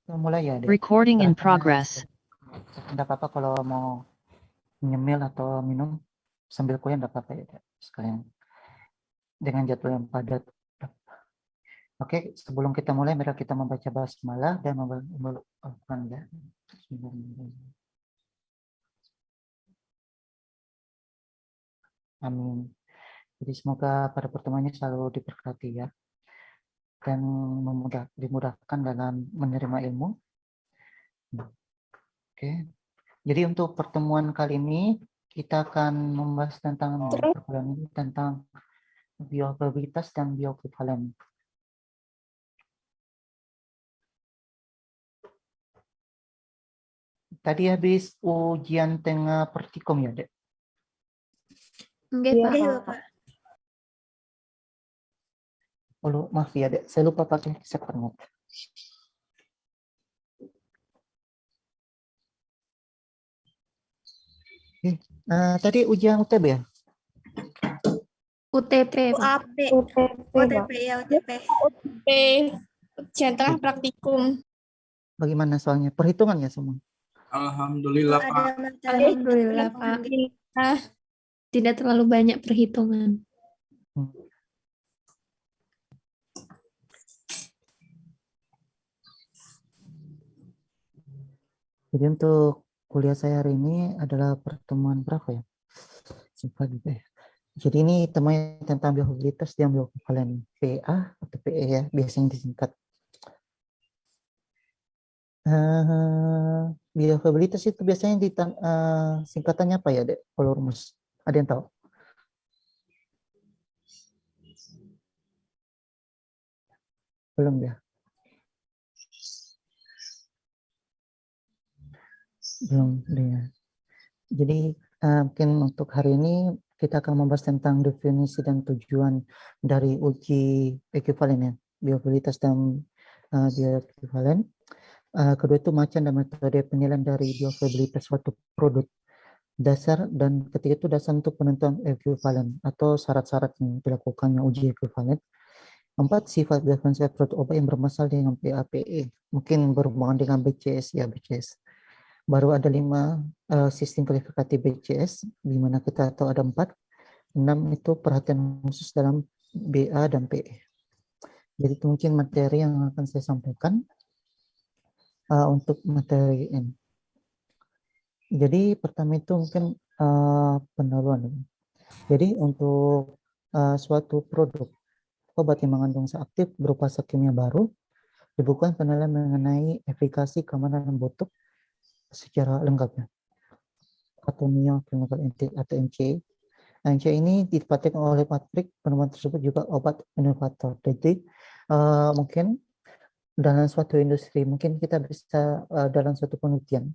Mulai ya, Dek. Recording in Silahkan, progress. Nggak apa-apa kalau mau nyemil atau minum sambil kuliah nggak apa-apa ya, Dek. Sekalian dengan jadwal yang padat. Oke, sebelum kita mulai, mari kita membaca basmalah dan membacakan ya. Amin. Jadi semoga pada pertemuannya selalu diberkati ya, dan dimudahkan dalam menerima ilmu. Oke, jadi untuk pertemuan kali ini kita akan membahas tentang tentang bioprobabilitas dan bioekivalen. Tadi habis ujian tengah pertikom ya, Dek? Enggak, Iya, Pak. Pak. Oh, maaf ya, Dek. Saya lupa pakai sekretariat. Tadi ujian UTB ya? UTP, Pak. UAP. UTP, OTP ya, OTP. UTP. Ujian tengah praktikum. Bagaimana soalnya? Perhitungan ya semua? Alhamdulillah, Pak. Ada materi. Alhamdulillah, Pak. Tidak terlalu banyak perhitungan. Jadi untuk kuliah saya hari ini adalah pertemuan berapa ya? Sumpah gitu ya. Jadi ini temanya tentang bioprobabilitas dan bioekivalen, PA atau PE ya, biasanya disingkat. Bioprobabilitas itu biasanya singkatannya apa ya, Dek? Kalau rumus, ada yang tahu? Belum ya? Belum ya. Jadi mungkin untuk hari ini kita akan membahas tentang definisi dan tujuan dari uji ekivalen ya, bioprobabilitas dan bioekivalen. Kedua itu macam dan metode penilaian dari bioprobabilitas suatu produk. Dasar dan ketiga itu dasar untuk penentuan ekivalen atau syarat-syarat yang dilakukannya uji ekivalen. 4, sifat diferensial produk obat yang bermasalah dengan PAPE. Mungkin berhubungan dengan BCS ya, BCS. Baru ada 5 sistem kualifikasi BCS, di mana kita tahu ada 4. 6 itu perhatian khusus dalam BA dan PE. Jadi itu mungkin materi yang akan saya sampaikan untuk materi ini. Jadi pertama itu mungkin pendahuluan. Jadi untuk suatu produk obat yang mengandung zat aktif berupa zat kimia baru dibutuhkan penilaian mengenai efikasi, keamanan, dan mutu secara lengkapnya atau NIO clinical entity atau NCE. NCE ini didapatkan oleh pabrik penemuan tersebut juga obat inovator. Jadi mungkin dalam suatu industri mungkin kita bisa dalam suatu penelitian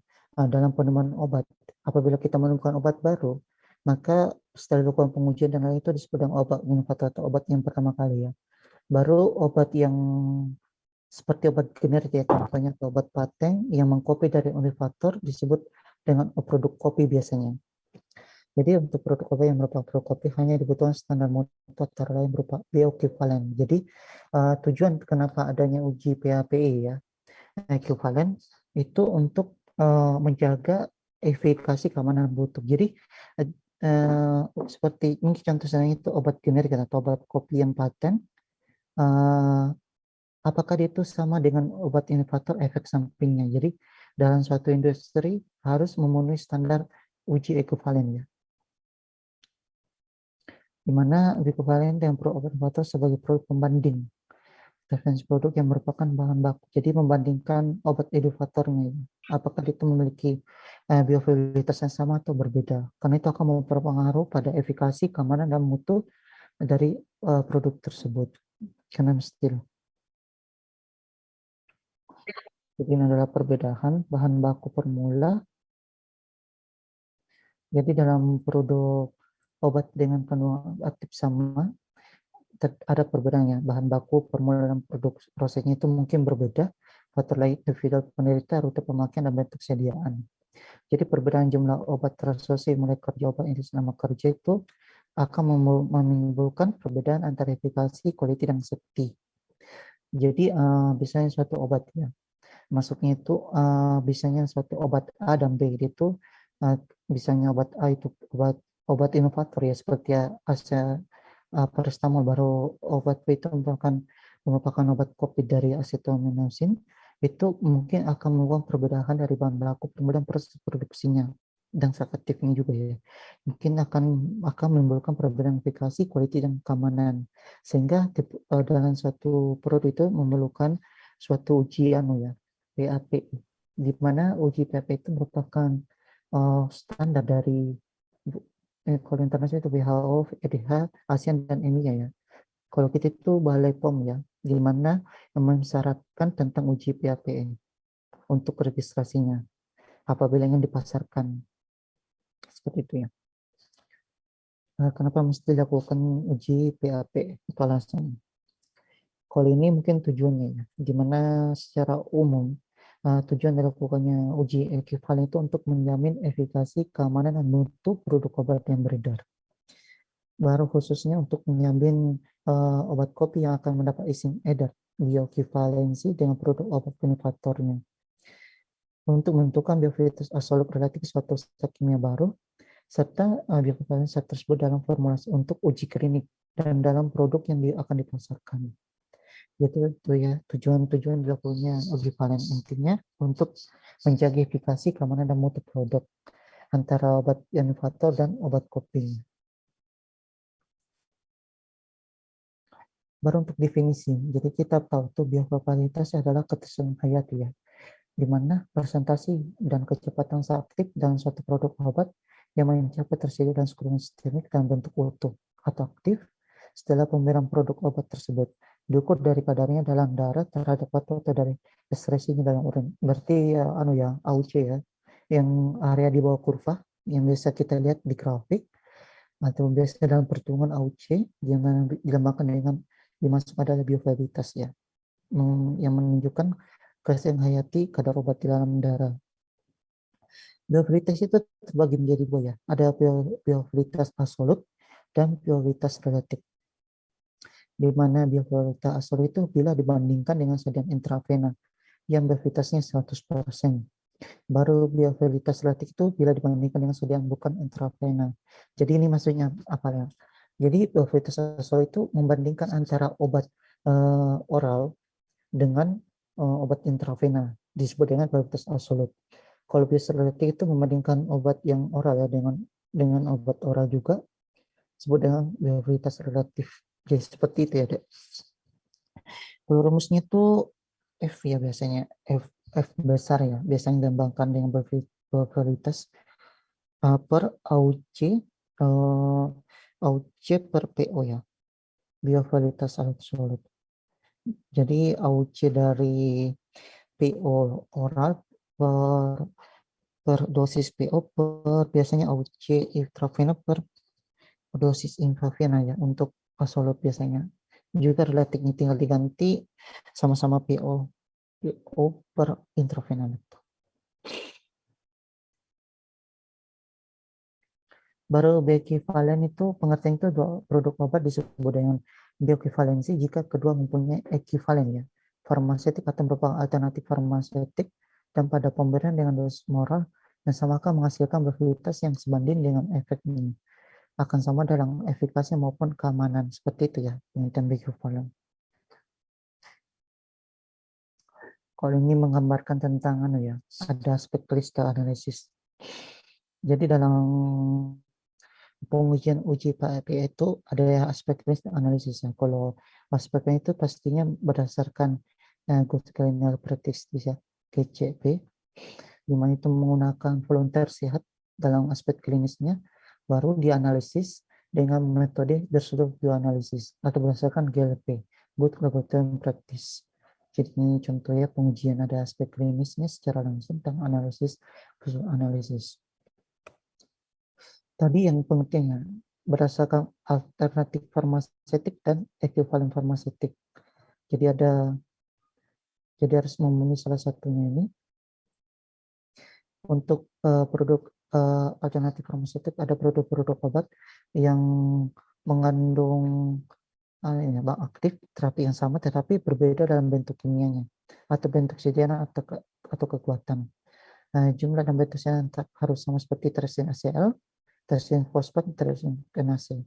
dalam penemuan obat, apabila kita menemukan obat baru, maka setelah dilakukan pengujian dan lain itu disebut dengan obat inovator atau obat yang pertama kali ya. Baru obat yang seperti obat generik ya, contohnya obat paten yang mengkopi dari inovator disebut dengan produk kopi biasanya. Jadi untuk produk obat yang merupakan produk kopi hanya dibutuhkan standar mutu antara lain berupa bioekivalen. Jadi tujuan kenapa adanya uji PAPE ya, ekivalen itu untuk menjaga efikasi keamanan mutu. Jadi seperti ini contohnya itu obat generik atau obat kopi yang paten. Apakah itu sama dengan obat inovator efek sampingnya? Jadi dalam suatu industri harus memenuhi standar uji ekivalen ya. Di mana ekivalen dengan produk obat inovator sebagai produk pembanding referensi produk yang merupakan bahan baku. Jadi membandingkan obat inovatornya, apakah itu memiliki bioavailabilitas yang sama atau berbeda. Karena itu akan berpengaruh pada efikasi, keamanan, dan mutu dari produk tersebut. Karena mesti. Jadi ini adalah perbedaan bahan baku formula. Jadi dalam produk obat dengan kandungan aktif sama, ada perbedaannya. Bahan baku, formula, dan produk prosesnya itu mungkin berbeda. Faktor lain individu penderita, rute pemakaian, dan bentuk sediaan. Jadi perbedaan jumlah obat terasosiasi mulai kerja obat ini selama kerja itu akan menimbulkan perbedaan antara efikasi, quality, dan safety. Jadi misalnya suatu obat ya, Masuknya itu bisanya suatu obat A dan B itu bisanya obat A itu obat inovator ya seperti paracetamol, baru obat B itu merupakan obat COVID dari acetaminophen. Itu mungkin akan melakukan perbedaan dari bahan baku, kemudian proses produksinya dan zat aktifnya juga ya. Mungkin akan menimbulkan perbedaan efikasi, kualitas dan keamanan. Sehingga dalam suatu produk itu memerlukan suatu uji PAP, di mana uji PAP itu merupakan standar dari kalau internasional itu WHO, EDH, ASEAN dan EMEA ya. Kalau kita itu Balai POM ya, di mana mensyaratkan tentang uji PAPE untuk registrasinya apabila ingin dipasarkan. Seperti itu ya. Kenapa mesti dilakukan uji PAP? Itu alasan. Kalau ini mungkin tujuannya ya, di mana secara umum tujuan dilakukannya uji ekivalen itu untuk menjamin efikasi, keamanan, dan mutu produk obat yang beredar. Baru khususnya untuk menjamin obat kopi yang akan mendapat izin edar bioekivalensi dengan produk obat inovatornya. Untuk menentukan biofilitas absolut relatif suatu zat kimia baru, serta bioekivalensi zat tersebut dalam formulasi untuk uji klinik dan dalam produk yang akan dipasarkan. Itu ya tujuan dilakukannya uji valen, intinya untuk menjaga efikasi, keamanan, dan mutu produk antara obat inovator dan obat kopi. Baru untuk definisi, jadi kita tahu tuh bioekivalensi adalah ketersediaan hayati ya, di mana presentasi dan kecepatan zat aktif dalam suatu produk obat yang mencapai tersedia dalam struktur sistemik dalam bentuk utuh atau aktif setelah pemberian produk obat tersebut, diukur dari kadarnya dalam darah terhadap atau dari ekspresinya dalam urin. Berarti AUC ya, yang area di bawah kurva yang biasa kita lihat di grafik, atau biasa dalam perhitungan AUC yang dilambangkan dengan dimasuk adalah biofilitas ya, yang menunjukkan ketersediaan hayati kadar obat di dalam darah. Biofilitas itu terbagi menjadi dua ya, ada biofilitas absolut dan biofilitas relatif, di mana biofilitas absolut itu bila dibandingkan dengan sediaan intravena yang biofilitasnya 100%. Baru biofilitas relatif itu bila dibandingkan dengan sediaan bukan intravena. Jadi ini maksudnya apa ya? Jadi biofilitas absolut itu membandingkan antara obat oral dengan obat intravena, disebut dengan biofilitas absolut. Kalau biofilitas relatif itu membandingkan obat yang oral ya dengan obat oral juga, disebut dengan biofilitas relatif. Jadi seperti itu ya, Dek. Kalau rumusnya itu F ya biasanya, F besar ya, biasanya dilambangkan dengan biofilitas per AUC per PO ya, biofilitas absolut. Jadi AUC dari PO oral per dosis PO per biasanya AUC intravena per dosis intravena ya untuk absolut biasanya. Juga relatifnya tinggal diganti sama-sama PO per intravena itu. Baru bioekivalen itu pengertian itu produk obat disebut dengan bioekivalensi jika kedua mempunyai ekivalen ya, farmaseutik atau merupakan alternatif farmaseutik dan pada pemberian dengan dosis moral dan samakan menghasilkan biofilitas yang sebanding dengan efeknya, akan sama dalam efikasi maupun keamanan. Seperti itu ya pengertian bioekivalen. Kalau ini menggambarkan tentang ada aspek crystal analysis. Jadi dalam pengujian uji PAP itu ada aspek analisisnya. Kalau aspeknya itu pastinya berdasarkan good clinical practice ya, GCP, di mana itu menggunakan volunteer sehat dalam aspek klinisnya, baru dianalisis dengan metode descriptive bioanalisis atau berdasarkan GLP, good laboratory practice. Jadi ini contohnya pengujian ada aspek klinisnya secara langsung dan analisis visual analisis. Tadi yang pentingnya berdasarkan alternatif farmaseutik dan ekivalen farmaseutik. Jadi harus memenuhi salah satunya ini. Untuk produk alternatif farmaseutik ada produk-produk obat yang mengandung aktif terapi yang sama tetapi berbeda dalam bentuk kimianya. atau bentuk sediaan atau kekuatan. Jumlah dan bentuk sediaan harus sama seperti tersin ACl, tersin fosfat, tersin NaC.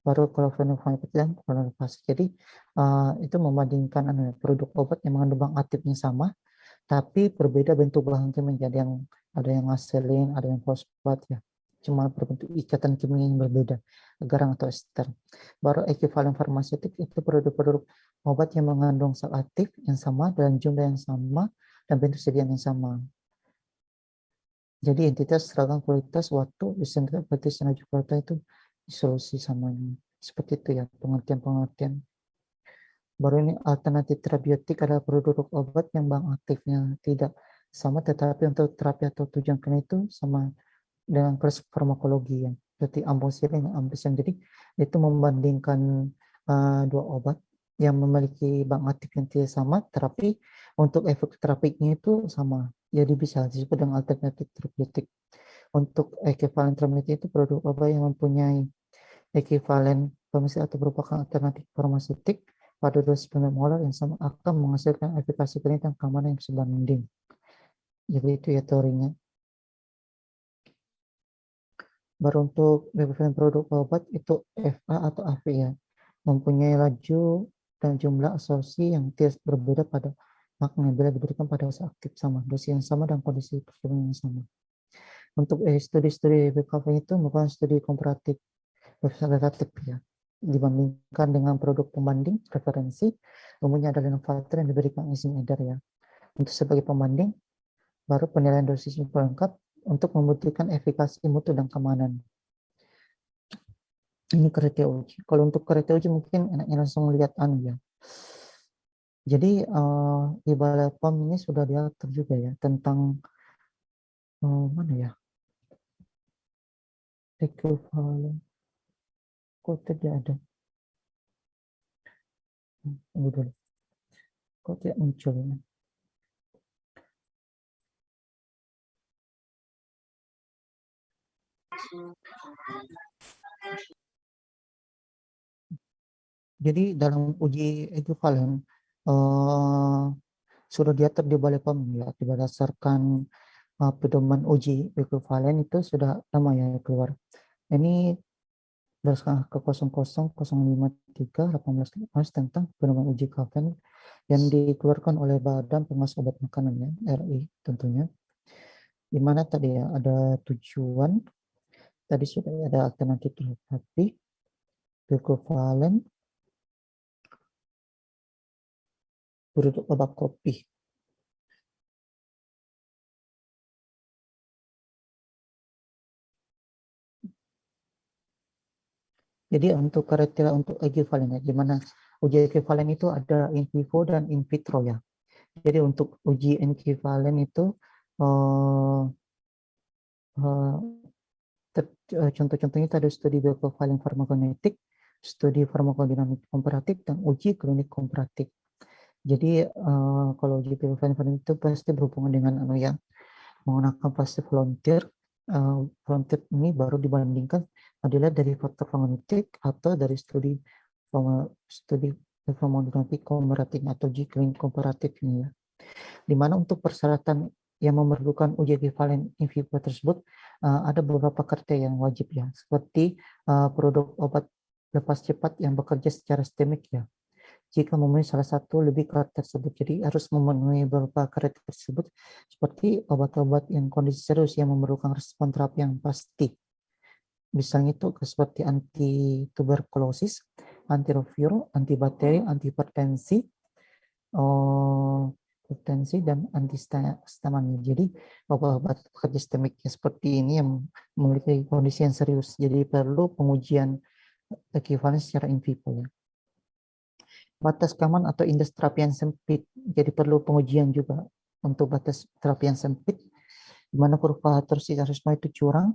Baru kalau fenolfenil dan fenolfas. Jadi itu membandingkan produk obat yang mengandung bahan aktifnya sama, tapi berbeda bentuk bahan kimia. Jadi ada yang aselin, ada yang fosfat ya. Cuma berbentuk ikatan kimia yang berbeda, garang atau ester. Baru ekuivalen farmaseutik itu produk-produk obat yang mengandung zat aktif yang sama dalam jumlah yang sama dan bentuk sediaan yang sama. Jadi entitas, seragam, kualitas, waktu, disentitas, batis, energi, kualitas itu disolusi samanya. Seperti itu ya pengertian-pengertian. Baru ini alternatif terapeutik adalah produk obat yang bahan aktifnya tidak sama, tetapi untuk terapi atau tujuan klinis itu sama dengan proses farmakologi ya. Seperti amoxicillin, ampicillin. Jadi itu membandingkan dua obat yang memiliki bahan aktif yang tidak sama, tetapi untuk efek terapiknya itu sama. Jadi bisa disebut dengan alternatif terapeutik. Untuk ekuivalen terapeutik itu produk obat yang mempunyai ekuivalen farmasi atau merupakan alternatif farmaseutik pada dosis molar yang sama akan menghasilkan efikasi klinis dan keamanan yang sebanding. Jadi itu ya teorinya. Baru untuk beberapa produk obat itu FA atau AV ya, mempunyai laju dan jumlah absorpsi yang tidak berbeda pada makna bila diberikan pada dosis aktif sama, dosis yang sama dan kondisi perkembangan yang sama. Untuk studi-studi BKV itu merupakan studi komparatif relatif ya, dibandingkan dengan produk pembanding referensi, umumnya adalah inovator yang diberikan izin edar ya. Untuk sebagai pembanding, baru penilaian dosis lengkap untuk membuktikan efikasi mutu dan keamanan. Ini kriteria uji. Kalau untuk kriteria uji mungkin enaknya langsung lihat ya. Jadi di Balai POM ini sudah diatur juga ya tentang mana ya? Ekuivalen. Kok tidak ada? Tunggu dulu. Kok tidak muncul ya? Jadi dalam uji ekuivalen sudah diatur di Balai POM ya, berdasarkan pedoman uji ekuivalen itu sudah lama ya keluar. Ini berdasarkan ke 00053/18 tentang pedoman uji ekuivalen yang dikeluarkan oleh Badan Pengawas Obat Makanan ya, RI tentunya. Di mana tadi ya ada tujuan, tadi sudah ada alternatif terapi, ekuivalen, produk obat kopi. Jadi untuk kriteria untuk ekuivalen ya, di mana uji ekuivalen itu ada in vivo dan in vitro ya. Jadi untuk uji ekuivalen itu contoh-contohnya itu ada studi bioequivalent farmakokinetik, studi farmakodinamik komparatif, dan uji klinik komparatif. Jadi kalau uji bioequivalent itu pasti berhubungan dengan menggunakan fase volunteer. Volunteer ini baru dibandingkan dilihat dari faktor farmakokinetik atau dari studi farmakodinamik komparatif atau uji klinik komparatif ini ya. Di mana untuk persyaratan yang memerlukan uji ekuivalen in vivo tersebut ada beberapa kriteria yang wajib ya, seperti produk obat lepas cepat yang bekerja secara sistemik ya. Jika memenuhi salah satu lebih kriteria tersebut, jadi harus memenuhi beberapa kriteria tersebut, seperti obat-obat yang kondisi serius yang memerlukan respon terapi yang pasti. Misalnya itu seperti anti tuberkulosis, antiretroviral, antibakteri, antihipertensi, dan antihistamin. Jadi obat-obat bekerja sistemik seperti ini yang memiliki kondisi yang serius. Jadi perlu pengujian ekuivalen secara in vivo ya. Batas keamanan atau indeks terapi yang sempit. Jadi perlu pengujian juga untuk batas terapi yang sempit, di mana kurva torsicarisma itu curang.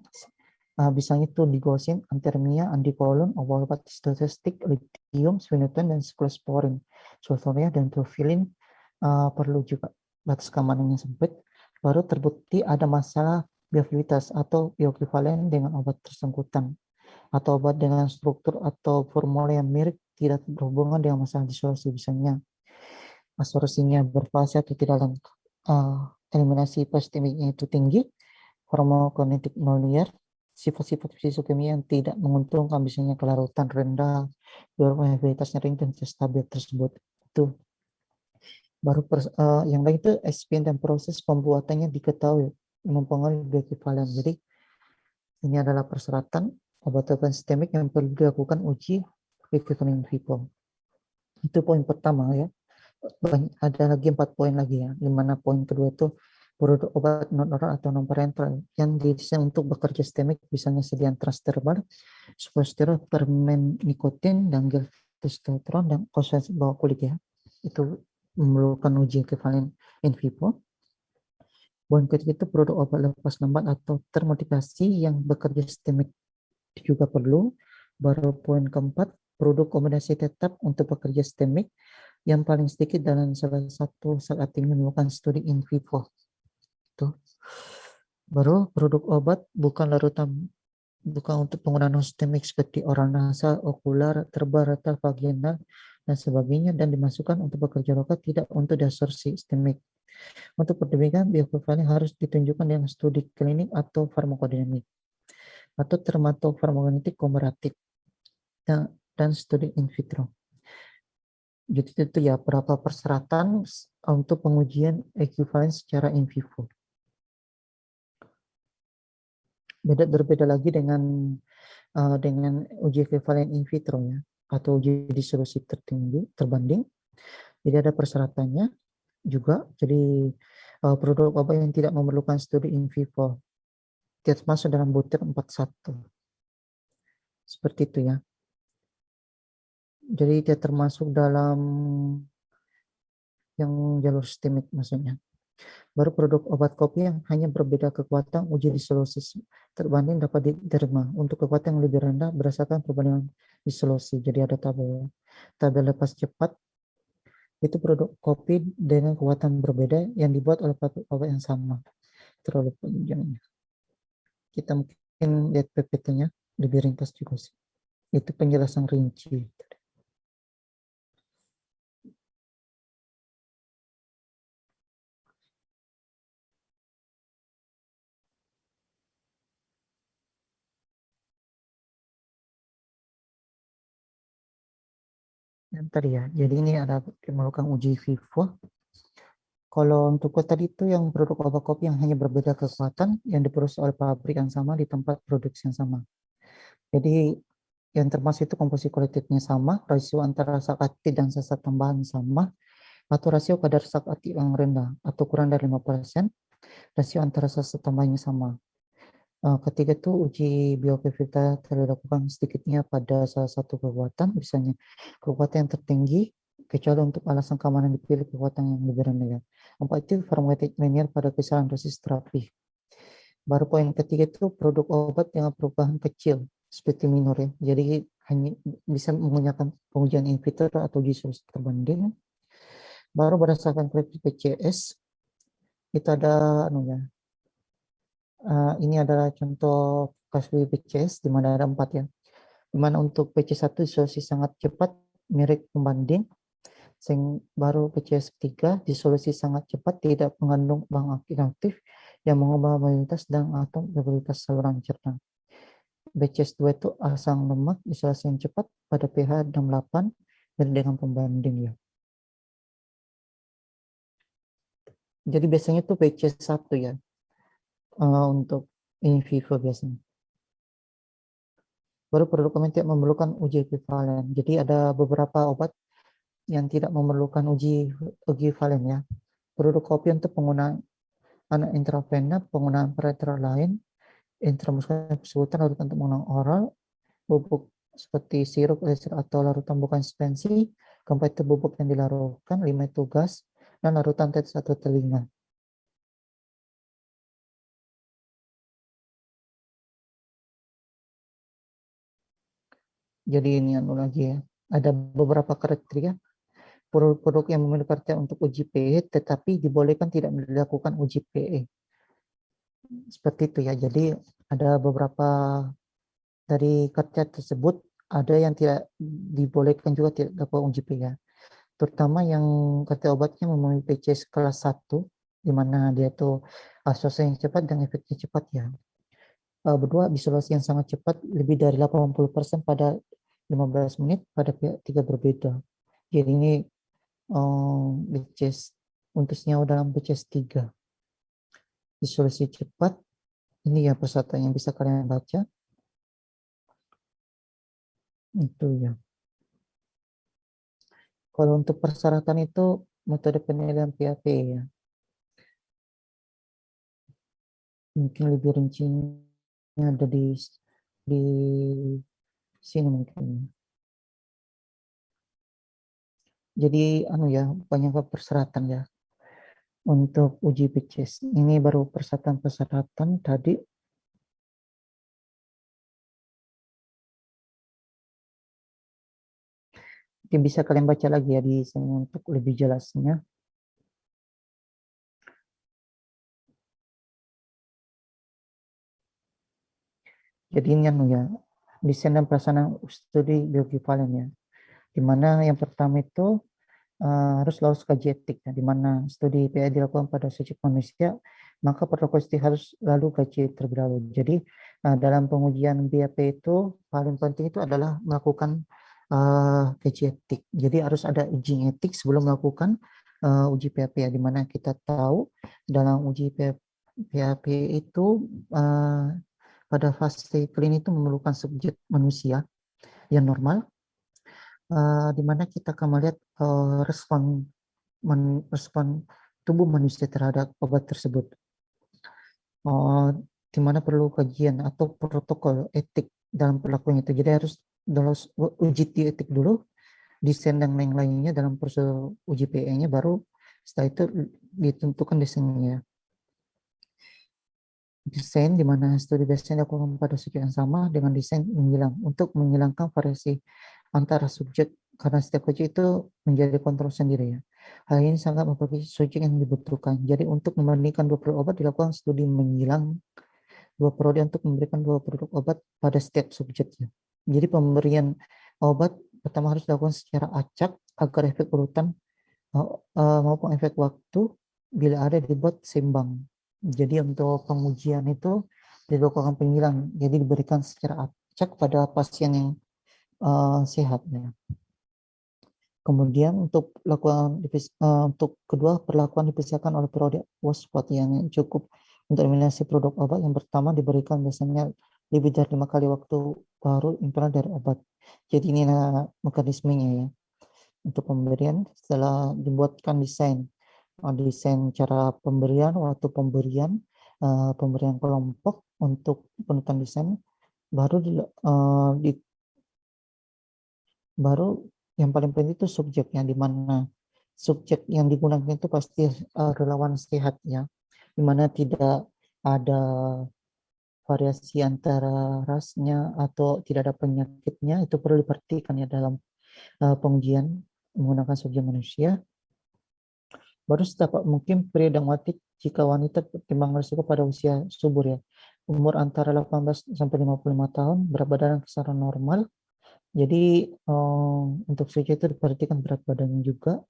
Misalnya itu digosin, antermia, antikolon, obat stotestik, lithium, sphingosine, dan cyclosporin, sulfonia, dan profilin. Perlu juga batas keamanan yang sempit. Baru terbukti ada masalah bioafinitas atau bioekivalen dengan obat bersangkutan, atau obat dengan struktur atau formula yang mirip tidak berhubungan dengan masalah disolusi misalnya. absorpsinya berfase atau tidak dan eliminasi plastimiknya itu tinggi, farmakokinetik nolier, sifat-sifat fisiokimia yang tidak menguntungkan, misalnya kelarutan rendah, biodiversitasnya ringkih dan stabil tersebut. Itu baru yang lain itu SPN dan proses pembuatannya diketahui mempengaruhi bioekivalen. Jadi ini adalah persyaratan obat-obatan sistemik yang perlu dilakukan uji bioekivalen in vivo. Itu poin pertama ya. Ada lagi 4 poin lagi ya. Di mana poin kedua itu produk obat non oral atau non parenteral yang didesain untuk bekerja sistemik, misalnya sediaan transdermal, suppositoral, permen nikotin, dan gel testosteron dan konsumsi bawah kulit ya. Itu memerlukan uji ekivalen in vivo. Poin ketiga itu produk obat lepas lambat atau termodifikasi yang bekerja sistemik juga perlu. Baru poin keempat, produk kombinasi tetap untuk bekerja sistemik yang paling sedikit dalam salah satu saat ingin melakukan studi in vivo. Tuh. Baru produk obat bukan larutan, bukan untuk penggunaan sistemik seperti oral nasal, okular, terbal, retal, vaginal, dan sebagainya, dan dimasukkan untuk bekerja lokal, tidak untuk absorpsi sistemik. Untuk perbandingan bioekivalen harus ditunjukkan dengan studi klinik atau farmakodinamik atau termatofarmakokinetik komparatif dan studi in vitro. Jadi itu ya berapa persyaratan untuk pengujian ekivalen secara in vivo. Berbeda lagi dengan uji ekivalen in vitro ya, atau uji disolusi terbanding. Jadi ada persyaratannya juga. Jadi produk obat yang tidak memerlukan studi in vivo tidak masuk dalam butir 41. Seperti itu ya. Jadi dia termasuk dalam yang jalur sistemik maksudnya. Baru produk obat kopi yang hanya berbeda kekuatan uji disolusi terbanding dapat diterima untuk kekuatan yang lebih rendah berdasarkan perbandingan disolusi. Jadi ada tabel lepas cepat, itu produk kopi dengan kekuatan berbeda yang dibuat oleh pabrik obat yang sama. Terlalu panjangnya. Kita mungkin lihat PPT-nya lebih ringkas juga sih. Itu penjelasan rinci. Yang tadi ya, jadi ini ada melakukan uji vivo. Kalau untuk tadi itu yang produk obat kopi yang hanya berbeda kekuatan yang diproduksi oleh pabrik yang sama di tempat produksi yang sama. Jadi yang termasuk itu komposisi kolektifnya sama, rasio antara zat aktif dan zat tambahan sama, atau rasio kadar zat aktif yang rendah atau kurang dari 5%, rasio antara zat tambahannya sama. Ketiga itu uji bioaktivitas dilakukan sedikitnya pada salah satu kekuatan, misalnya kekuatan yang tertinggi, kecuali untuk alasan keamanan dipilih kekuatan yang lebih rendah. Empat itu farmakokinetik linear pada kisaran dosis terapi. Baru poin ketiga itu produk obat dengan perubahan kecil seperti minor ya. Jadi hanya bisa menggunakan pengujian in vitro atau uji disolusi terbanding. Baru berdasarkan kriteria PCS itu ada ini adalah contoh kasus PCS di mana ada 4 ya. Di mana untuk PC1 disolusi sangat cepat mirip pembanding. Baru PCS 3 disolusi sangat cepat tidak mengandung bahan aktif yang mengubah mobilitas dan atau mobilitas saluran cerna. PCS 2 itu asam lemak disolusi yang cepat pada pH 68 dan dengan pembanding ya. Jadi biasanya itu PCS 1 ya. Untuk in vivo biasanya. Baru produk yang tidak memerlukan uji ekivalen. Jadi ada beberapa obat yang tidak memerlukan uji ekivalen ya. Produk kopi untuk penggunaan anak intravena, penggunaan parenteral lain, intramuskuler kesebutan larutan untuk penggunaan oral, bubuk seperti sirup atau larutan bukan suspensi, keempat itu bubuk yang dilarutkan, 5 itu gas, dan larutan tetes atau telinga. Jadi ini lagi ya, ada beberapa kriteria produk-produk yang memiliki kriteria untuk uji PE tetapi dibolehkan tidak dilakukan uji PE. Seperti itu ya. Jadi ada beberapa dari kriteria tersebut ada yang tidak dibolehkan juga tidak dapat uji PE ya. terutama yang kata obatnya memenuhi PCS kelas 1, di mana dia tuh absorpsi yang cepat dan efeknya cepat ya. Berdua isolasi yang sangat cepat, lebih dari 80% pada 15 menit pada pihak 3 berbeda. Jadi ini BCS untuk senyawa dalam BCS 3. Isolasi cepat, ini ya persyaratan yang bisa kalian baca. Itu ya. Kalau untuk persyaratan itu metode penilaian PAP ya. Mungkin lebih rincinya ada di sini mungkin. Jadi ya banyak persyaratan ya untuk uji PCS. Ini baru persyaratan tadi. Mungkin bisa kalian baca lagi ya di sini untuk lebih jelasnya. Jadi ini ya desain dan pelaksanaan studi bioekivalen ya. Di mana yang pertama itu harus lolos kaji etik ya, di mana studi PA dilakukan pada subjek manusia, maka protokol studi harus lalu kaji terlebih dahulu. Jadi dalam pengujian BAP itu paling penting itu adalah melakukan kaji etik. Jadi harus ada uji etik sebelum melakukan uji PAP ya, di mana kita tahu dalam uji PAP itu pada fase klinis itu memerlukan subjek manusia yang normal, di mana kita akan melihat respon tubuh manusia terhadap obat tersebut. Di mana perlu kajian atau protokol etik dalam perlakuan itu. Jadi harus uji etik dulu, desain dan lain-lainnya dalam proses uji PE-nya, baru setelah itu ditentukan desainnya. Desain di mana studi desain dilakukan pada subjek yang sama dengan desain untuk menghilangkan variasi antara subjek, karena setiap subjek itu menjadi kontrol sendiri ya. Hal ini sangat memperbaiki subjek yang dibutuhkan. Jadi untuk membandingkan dua produk obat dilakukan studi menyilang dua produk untuk memberikan dua produk obat pada setiap subjeknya. Jadi pemberian obat pertama harus dilakukan secara acak agar efek urutan maupun efek waktu bila ada dibuat seimbang. Jadi untuk pengujian itu dilakukan penyilang, jadi diberikan secara acak pada pasien yang sehat ya. Kemudian untuk kedua, perlakuan dipisahkan oleh periode waspat yang cukup untuk eliminasi produk obat. Yang pertama diberikan biasanya lebih dari 5 kali waktu baru impunan dari obat. Jadi ini mekanismenya ya. Untuk pemberian setelah dibuatkan desain cara pemberian, waktu pemberian, pemberian kelompok untuk penutupan desain, baru yang paling penting itu subjeknya, di mana subjek yang digunakan itu pasti relawan sehat ya, di mana tidak ada variasi antara rasnya atau tidak ada penyakitnya. Itu perlu diperhatikan ya dalam pengujian menggunakan subjek manusia. Baru sedapat mungkin pria dan wanita, jika wanita pertimbangan risiko pada usia subur ya, umur antara 18 sampai 55 tahun, berat badan kisaran normal. Jadi untuk subjek itu diperhatikan berat badannya juga.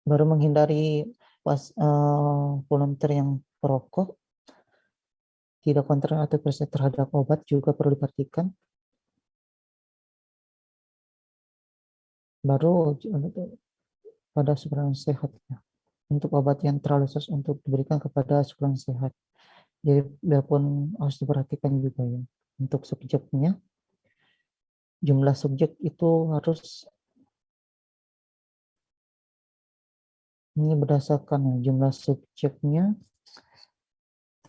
Baru menghindari volunteer yang perokok, tidak kontra atau percaya terhadap obat juga perlu diperhatikan. Baru pada suku sehat ya. Untuk obat yang terlalu sus untuk diberikan kepada suku sehat. Jadi biarpun harus diperhatikan juga ya. Untuk subjeknya, jumlah subjek itu harus ini berdasarkan ya, jumlah subjeknya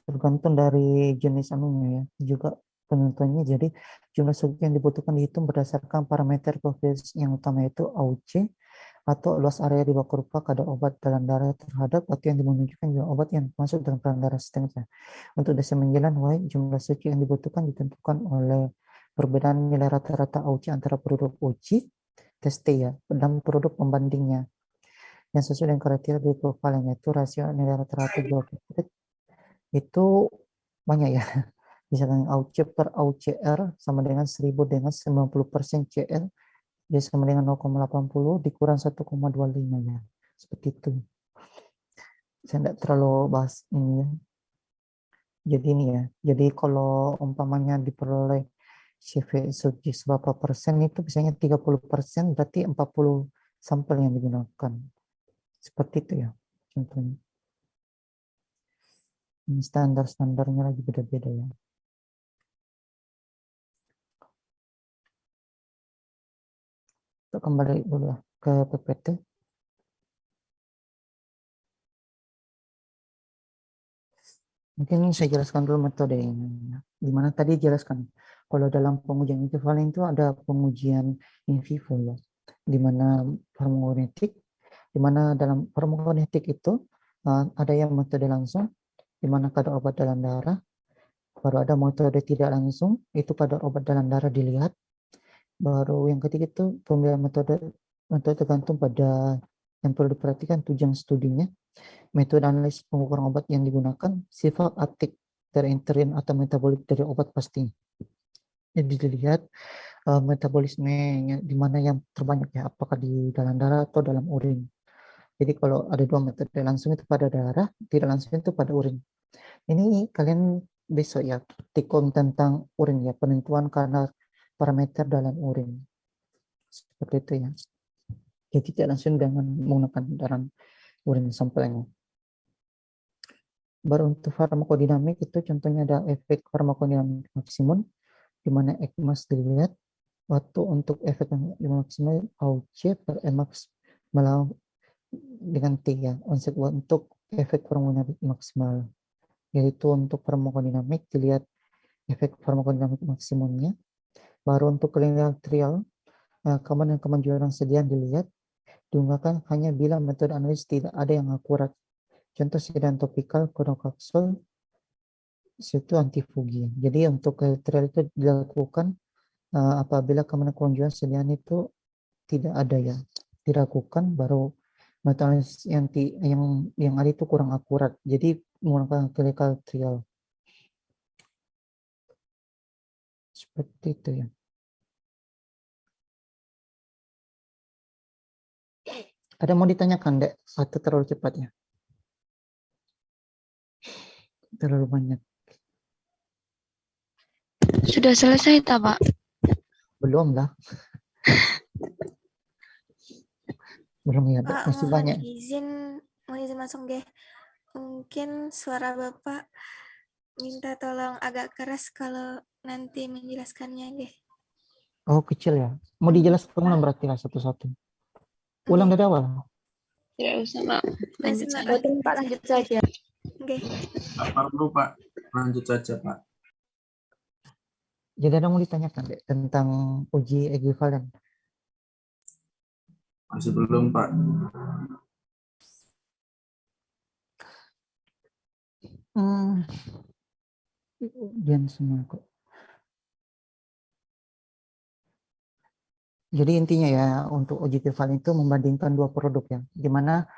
tergantung dari jenis anunya ya, juga penentuannya. Jadi jumlah subjek yang dibutuhkan dihitung berdasarkan parameter koefisien yang utama, yaitu AUC atau luas area di bawah rupa kadar obat dalam darah terhadap waktu yang menunjukkan jumlah obat yang masuk dalam peran darah sistemnya. Untuk dasar menjalan jumlah subjek yang dibutuhkan ditentukan oleh perbedaan nilai rata-rata AUC antara produk uji tes T ya dan produk pembandingnya yang sesuai dengan kriteria dari profiling, yaitu rasio nilai rata-rata itu banyak ya. Misalkan AUC per AUCR sama dengan 1000 dengan 90% CL, dia sama dengan 0,80 dikurang 1,25 ya. Seperti itu. Saya tidak terlalu bahas ini ya. Jadi ini ya. Jadi kalau umpamanya diperoleh CV berapa persen itu biasanya 30%, berarti 40 sampel yang digunakan. Seperti itu ya contohnya. Ini standar-standarnya lagi beda-beda ya. Kita kembali dulu ya ke PPT. Mungkin saya jelaskan dulu metode ini. Di mana tadi jelaskan kalau dalam pengujian ekivalen itu ada pengujian in vivo ya. Di mana farmakokinetik, di mana dalam farmakokinetik itu ada yang metode langsung, di mana kadar obat dalam darah, baru ada metode tidak langsung, itu kadar obat dalam darah dilihat. Baru yang ketiga itu pemilihan metode tergantung pada yang perlu diperhatikan tujuan studinya, metode analisis pengukuran obat yang digunakan, sifat aktif dari enterin atau metabolik dari obat pasti. Jadi dilihat metabolismenya di mana yang terbanyak ya, apakah di dalam darah atau dalam urin. Jadi kalau ada dua metode, langsung itu pada darah, tidak langsung itu pada urin. Ini kalian besok ya praktikum tentang urin ya, penentuan kadar parameter dalam urin. Seperti itu ya. Jadi tidak langsung dengan menggunakan dalam urin sampelnya. Baru untuk farmakodinamik itu contohnya ada efek farmakodinamik maksimum, di mana ECMAS dilihat. Waktu untuk efek maksimal AUC per Emax melawan dengan T ya, untuk efek farmakodinamik maksimal. Yaitu untuk farmakodinamik dilihat efek farmakodinamik maksimumnya. Baru untuk clinical trial, keamanan dan kemanjuran sediaan dilihat, diunggahkan hanya bila metode analisis tidak ada yang akurat. Contoh sedang topikal, kodokaksol, itu antifugi. Jadi untuk trial itu dilakukan apabila keamanan kemanjuran sediaan itu tidak ada ya, diragukan, baru metode analisis yang ada itu kurang akurat. Jadi menggunakan clinical trial. Seperti itu ya. Ada mau ditanyakan, Dek? Atau terlalu cepat ya? Terlalu banyak. Sudah selesai, tak, Pak? Belum lah. Belum ya, Dek. Pak, Masih mohon banyak. mohon izin masuk deh. Mungkin suara Bapak minta tolong agak keras kalau nanti menjelaskannya deh. Oh, kecil ya. Mau dijelaskan ulang berarti lah satu-satu. Ulang dari awal. Tidak usah, Pak. Lanjut Langsung, saja. Pak, lanjut saja. Oke. Tak perlu, Pak. Lanjut saja, Pak. Jadi ada mau ditanyakan, Dek, tentang uji ekivalen. Masih belum, Pak. Dan semua kok. Jadi intinya ya untuk uji ekivalen itu membandingkan dua produk ya, di mana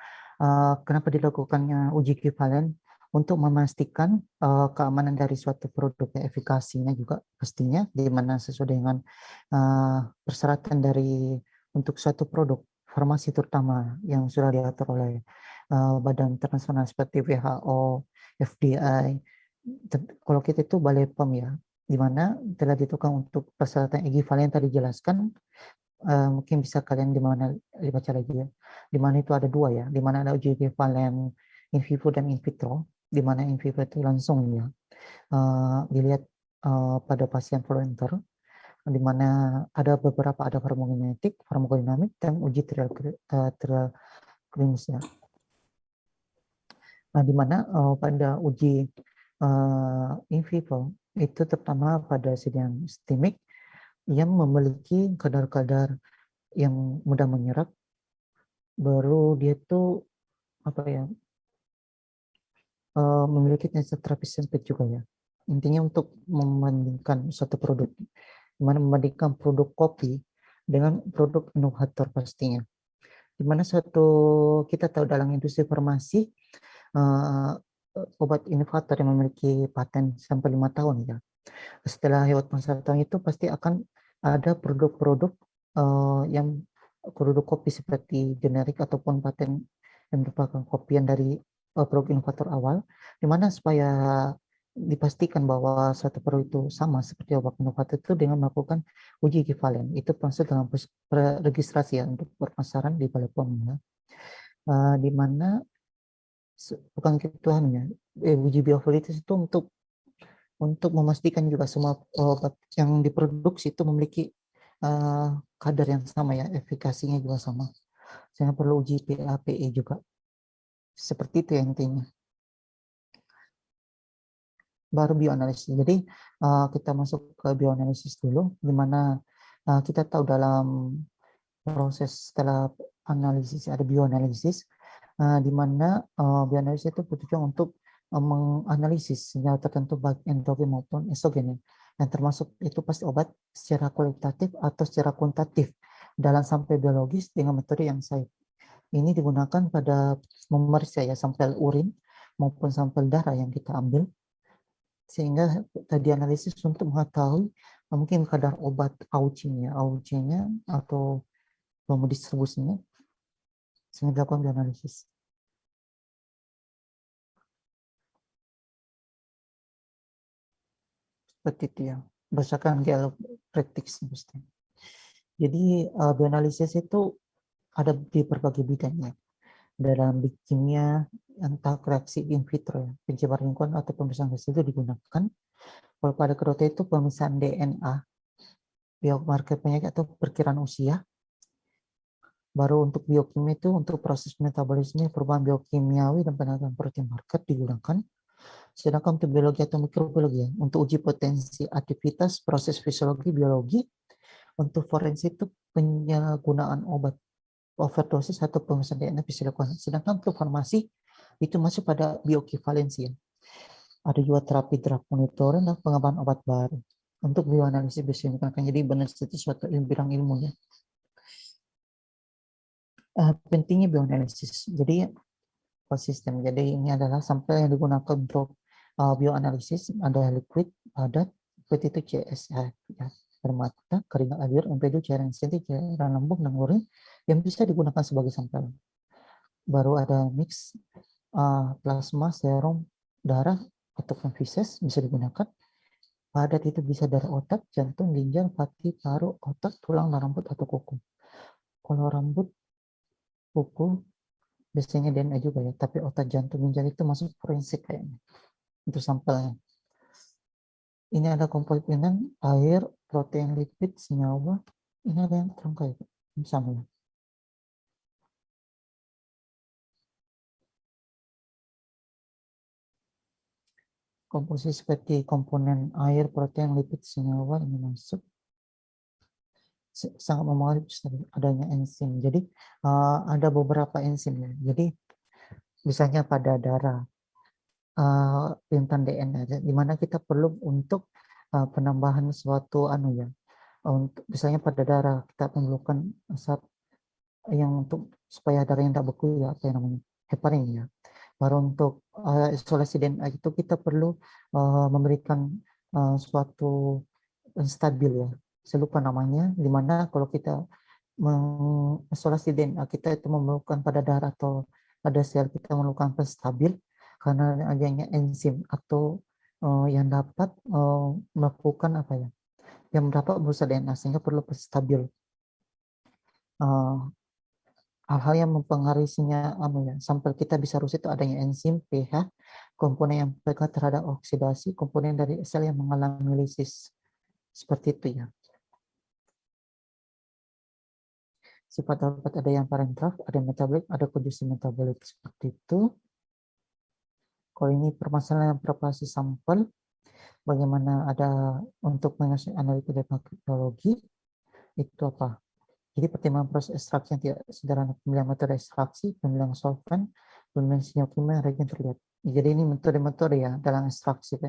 kenapa dilakukannya uji ekivalen untuk memastikan keamanan dari suatu produk ya, efikasinya juga pastinya, di mana sesuai dengan persyaratan dari untuk suatu produk farmasi terutama yang sudah diatur oleh badan internasional seperti WHO, FDI. Kalau kita itu Balai POM ya, di mana telah ditentukan untuk persyaratan ekivalen yang tadi dijelaskan. Mungkin bisa kalian dibaca lagi ya. Di mana itu ada dua ya, di mana ada uji ekivalen in vivo dan in vitro, di mana in vivo itu langsung ya dilihat pada pasien volunteer, di mana ada beberapa ada farmakokinetik, farmakodinamik, dan uji trial klinis ya. Nah, di mana pada uji in vivo itu terutama pada sidang sistemik yang memiliki kadar-kadar yang mudah menyerap, baru dia itu apa ya, memiliki terapi sempit juga ya. Intinya untuk membandingkan suatu produk, dimana membandingkan produk kopi dengan produk inovator pastinya. Dimana kita tahu dalam industri farmasi obat inovator yang memiliki paten sampai 5 tahun ya, Setelah lewat masa 1 tahun itu pasti akan ada produk-produk yang produk kopi seperti generik ataupun paten yang merupakan kopian dari produk inovator awal, di mana supaya dipastikan bahwa suatu produk itu sama seperti obat inovator itu dengan melakukan uji ekivalen. Itu masuk dalam registrasi ya untuk berpasaran di Balai POM ya. Di mana bukan gitu hanya uji biovaliditas itu untuk memastikan juga semua obat yang diproduksi itu memiliki kadar yang sama ya, efikasinya juga sama. Sehingga perlu uji PAPE juga. Seperti itu ya intinya. Baru bioanalisis. Jadi kita masuk ke bioanalisis dulu, di mana kita tahu dalam proses setelah analisis ada bioanalisis, di mana bioanalisis itu bertujuan untuk menganalisis senyawa tertentu baik endogen maupun eksogen, yang termasuk itu pasti obat secara kualitatif atau secara kuantitatif dalam sampel biologis dengan metode yang safe. Ini digunakan pada memeriksa ya sampel urin maupun sampel darah yang kita ambil, sehingga tadi analisis untuk mengetahui mungkin kadar obat AUC-nya atau volume distribusinya, sehingga dilakukan bioanalisis. Seperti itu ya, berdasarkan dialog praktis. Jadi bioanalisis itu ada di berbagai bidang ya. Dalam kimia, entah reaksi in vitro ya, pencemaran lingkungan atau pemeriksaan gas itu digunakan. Kalau pada kedokteran itu pemeriksaan DNA, biomarker penyakit atau perkiraan usia. Baru untuk biokimia itu untuk proses metabolisme, perubahan biokimiawi dan penataan protein marker digunakan. Sedangkan untuk biologi atau mikrobiologi, untuk uji potensi aktivitas proses fisiologi biologi, untuk forensik itu penyalahgunaan obat overdosis atau pemeriksaan DNA bisa dilakukan. Sedangkan untuk farmasi itu masuk pada bioequivalensi. Ada juga terapi drug monitoring dan pengembangan obat baru. Untuk bioanalisis bisa digunakan. Jadi benar itu suatu bidang ilmu ya. Pentingnya bioanalisis. Jadi konsisten. Jadi ini adalah sampel yang digunakan untuk bioanalisis, ada liquid, padat, liquid itu CSF, ya, air mata, keringat air, empedu, cairan sintetik, cairan lambung, dan urin yang bisa digunakan sebagai sampel. Baru ada mix, plasma, serum, darah, atau feses bisa digunakan. Padat itu bisa dari otak, jantung, ginjal, hati, paru, otak, tulang, dan rambut, atau kuku. Kalau rambut, kuku, biasanya DNA juga ya, tapi otak, jantung, ginjal itu masuk forensik kayaknya. Itu sampelnya. Ini ada komponen air, protein, lipid, senyawa. Ini ada yang terangkai sama ya. Komposisi seperti komponen air, protein, lipid, senyawa ini masuk. Sangat mempengaruhi adanya enzim. Jadi ada beberapa enzim ya. Jadi misalnya pada darah, pintan DNA, di mana kita perlu untuk penambahan suatu untuk misalnya pada darah kita memerlukan yang untuk supaya darahnya tidak beku ya, apa yang namanya heparin ya. Baru untuk isolasi DNA itu kita perlu memberikan suatu stabil ya, saya lupa namanya, di mana kalau kita mengisolasi DNA kita itu memerlukan pada darah atau pada sel kita memerlukan penstabil karena adanya enzim atau yang dapat melakukan yang dapat berusaha DNA, sehingga perlu penstabil. Hal-hal yang mempengaruhi sampel kita bisa rusak itu adanya enzim, pH, komponen yang berpegang terhadap oksidasi, komponen dari sel yang mengalami lisis. Seperti itu ya. Sifat obat ada yang parentraf, ada metabolik, ada kondisi metabolik seperti itu. Kalau ini permasalahan preparasi sampel, bagaimana ada untuk mengenai analitik dan bakteriologi, itu apa? Jadi pertimbangan proses ekstraksi yang tidak sederhana, pemilihan metode ekstraksi, pemilihan solvent, pemilihan senyawa kimia, reagen terlihat. Jadi ini metode-metode ya dalam ekstraksi.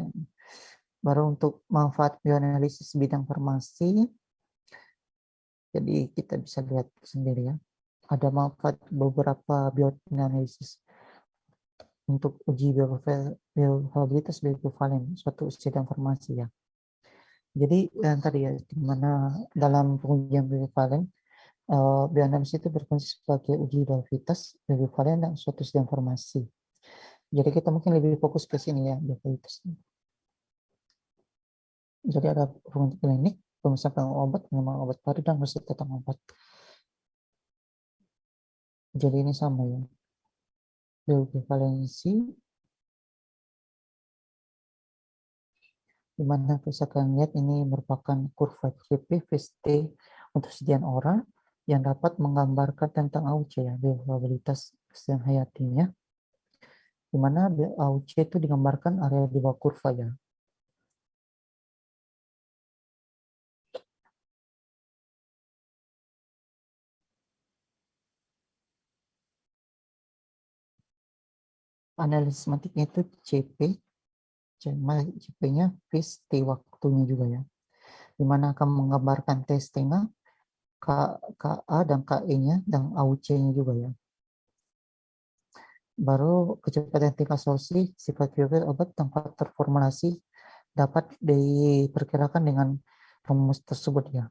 Baru untuk manfaat bioanalisis bidang farmasi, jadi kita bisa lihat sendiri ya. Ada manfaat beberapa bioanalisis untuk uji bioavailabilitas bioekivalen suatu sidang farmasi ya. Jadi yang tadi ya, di mana dalam pengujian bioekivalen, bioanalisis itu berfungsi sebagai uji probabilitas, bioekivalen, dan suatu sistem informasi. Jadi kita mungkin lebih fokus ke sini ya, probabilitas. Jadi ada hubungan klinik, pemisahan obat, pengembangan obat baru, dan resep tentang obat. Jadi ini sama ya. Bioekivalensi, di mana bisa kalian lihat ini merupakan kurva CP/VST untuk sekian orang yang dapat menggambarkan tentang AUC ya, probabilitas kesehatan hayatinya. Di mana AUC itu digambarkan area di bawah kurva ya. Analisis matematiknya itu CP, CP-nya VST waktunya juga ya. Di mana akan menggambarkan T setengah, KA dan KE-nya, dan AUC-nya juga ya. Baru kecepatan tingkat solusi, sifat bioaktif obat, dan faktor formulasi dapat diperkirakan dengan rumus tersebut ya.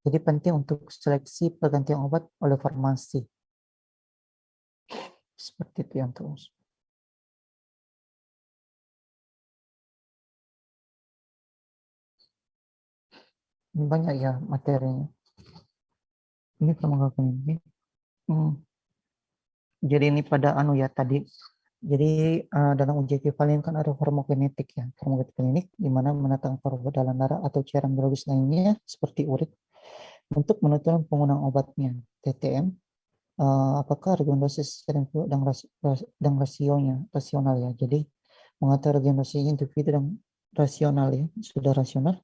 Jadi penting untuk seleksi pergantian obat oleh farmasi. Seperti itu yang terus. Ini banyak ya materinya. Ini permengkapan ini. Jadi ini pada anu ya tadi. Jadi dalam uji ekivalen kan ada farmakokinetik ya. Farmakokinetik di mana menatang farmakokinetik dalam darah atau cairan biologis lainnya seperti urin untuk menentukan penggunaan obatnya. TTM, apakah regen dosis dan rasionya rasional ya. Jadi mengatur regen dosis individu dan rasional ya, sudah rasional.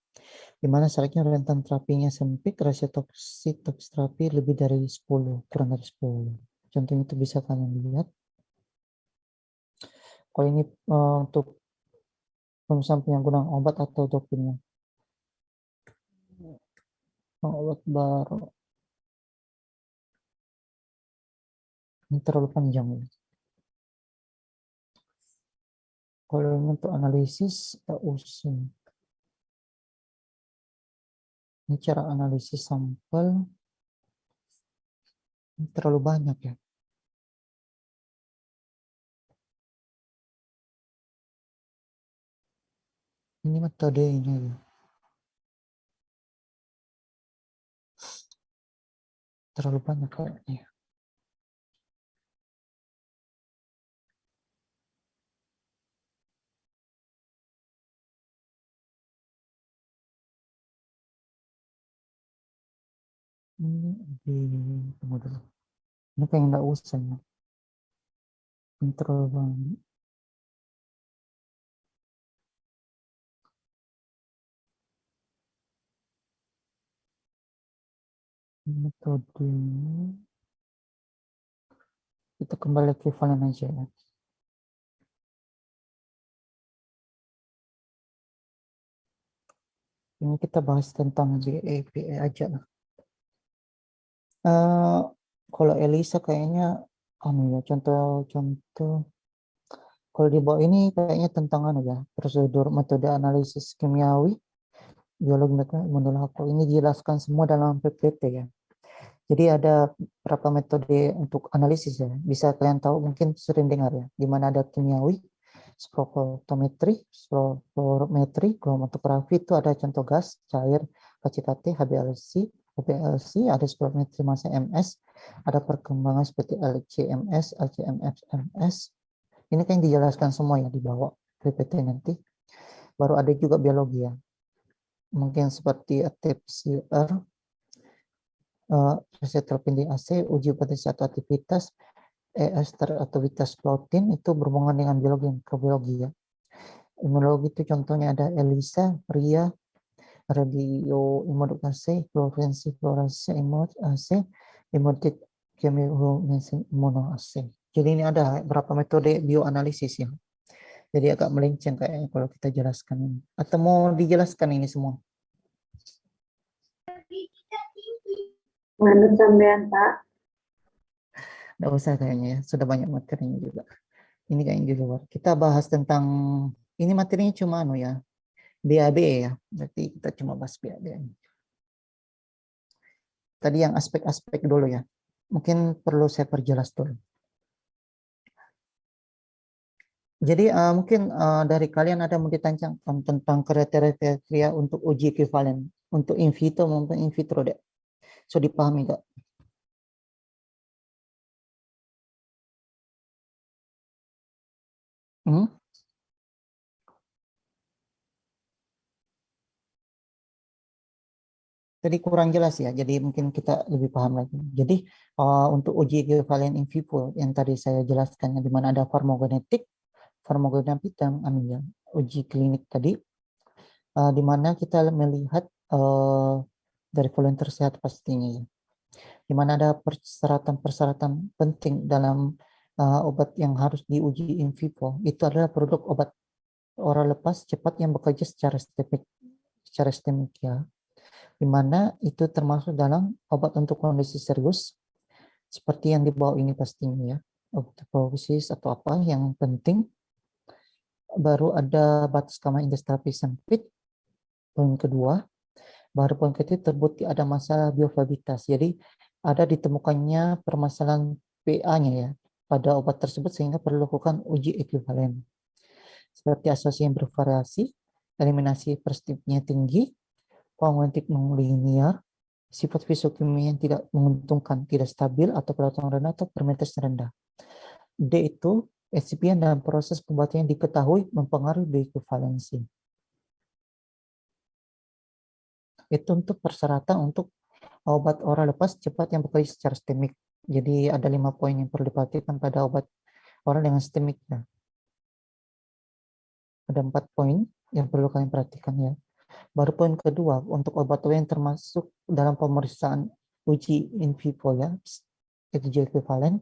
Di mana syaratnya rentan terapinya sempit, rasio toksik terapi lebih dari 10, kurang dari 10. Contohnya itu bisa kalian lihat. Kalau ini untuk pemisahan penyalahgunaan obat atau dopingnya. Obat baru. Ini terlalu panjang. Kalau ini untuk analisis, tak usah. Ini cara analisis sampel. Ini terlalu banyak ya. Ini metodenya ya. Terlalu banyak kayaknya. Tunggu dulu. Ini kayak nggak usah ya. Ini terlalu banyak. Metode. Kita kembali ekivalen aja ya. Ini kita bahas tentang BE aja lah. Kalau ELISA kayaknya ya contoh kalau di bawah ini kayaknya tentang ya prosedur metode analisis kimiawi biologi imunologi ini dijelaskan semua dalam PPT ya. Jadi ada beberapa metode untuk analisis ya. Bisa kalian tahu mungkin sering dengar ya. Di mana ada kimiawi, spektrometri, kromatografi itu ada contoh gas, cair, KCKT, HBLC, ada spektrometri massa MS, ada perkembangan seperti LCMS, LCMS. Ini kan dijelaskan semua ya di bawah PPT nanti. Baru ada juga biologi ya. Mungkin seperti AT-PCR, reseptor pending AC, uji potensi atau aktivitas, ester atau aktivitas protein itu berhubungan dengan biologi dan mikrobiologi ya. Imunologi itu contohnya ada ELISA, RIA, radio imunoasay, fluorescensi imunoasay, imunoasay. Jadi ini ada berapa metode bioanalisis ya. Jadi agak melenceng kayaknya kalau kita jelaskan ini. Atau mau dijelaskan ini semua? Manut sampean, Pak. Nggak usah kayaknya ya, sudah banyak materinya juga. Ini kayaknya di luar. Kita bahas tentang, ini materinya cuma ya. BAB ya, berarti kita cuma bahas BAB. Tadi yang aspek-aspek dulu ya, mungkin perlu saya perjelas dulu. Jadi mungkin dari kalian ada mau ditancangkan tentang kriteria untuk uji ekivalen untuk in vitro maupun in vitro deh. So dipahami gak? Hmm? Jadi kurang jelas ya, jadi mungkin kita lebih paham lagi. Jadi untuk uji ekivalen in vivo yang tadi saya jelaskan, di mana ada farmakogenetik, farmakodinamik dan ya, uji klinik tadi, di mana kita melihat dari volunteer sehat pastinya ya, di mana ada persyaratan-persyaratan penting dalam obat yang harus diuji in vivo. Itu adalah produk obat oral lepas cepat yang bekerja secara sistemik ya, di mana itu termasuk dalam obat untuk kondisi serius seperti yang di bawah ini pastinya ya, otoposis atau apa yang penting. Baru ada batas kamar indeks terapi sempit. Poin kedua, baru poin ketiga terbukti ada masalah biofabilitas. Jadi ada ditemukannya permasalahan PA-nya ya pada obat tersebut sehingga perlu lakukan uji ekivalen. Seperti asosiasi yang bervariasi, eliminasi persistipnya tinggi, kognitif non-linear, sifat fisiokimia yang tidak menguntungkan, tidak stabil atau kelihatan rendah atau fermentasi rendah. D itu excipient dan proses pembuatan yang diketahui mempengaruhi bioequivalensi. Itu untuk persyaratan untuk obat oral lepas cepat yang bekerja secara sistemik. Jadi ada 5 poin yang perlu diperhatikan pada obat oral dengan sistemik. Ya. Ada 4 poin yang perlu kalian perhatikan ya. Baru poin kedua, untuk obat yang termasuk dalam pemeriksaan uji in vivo ya, uji ekivalen,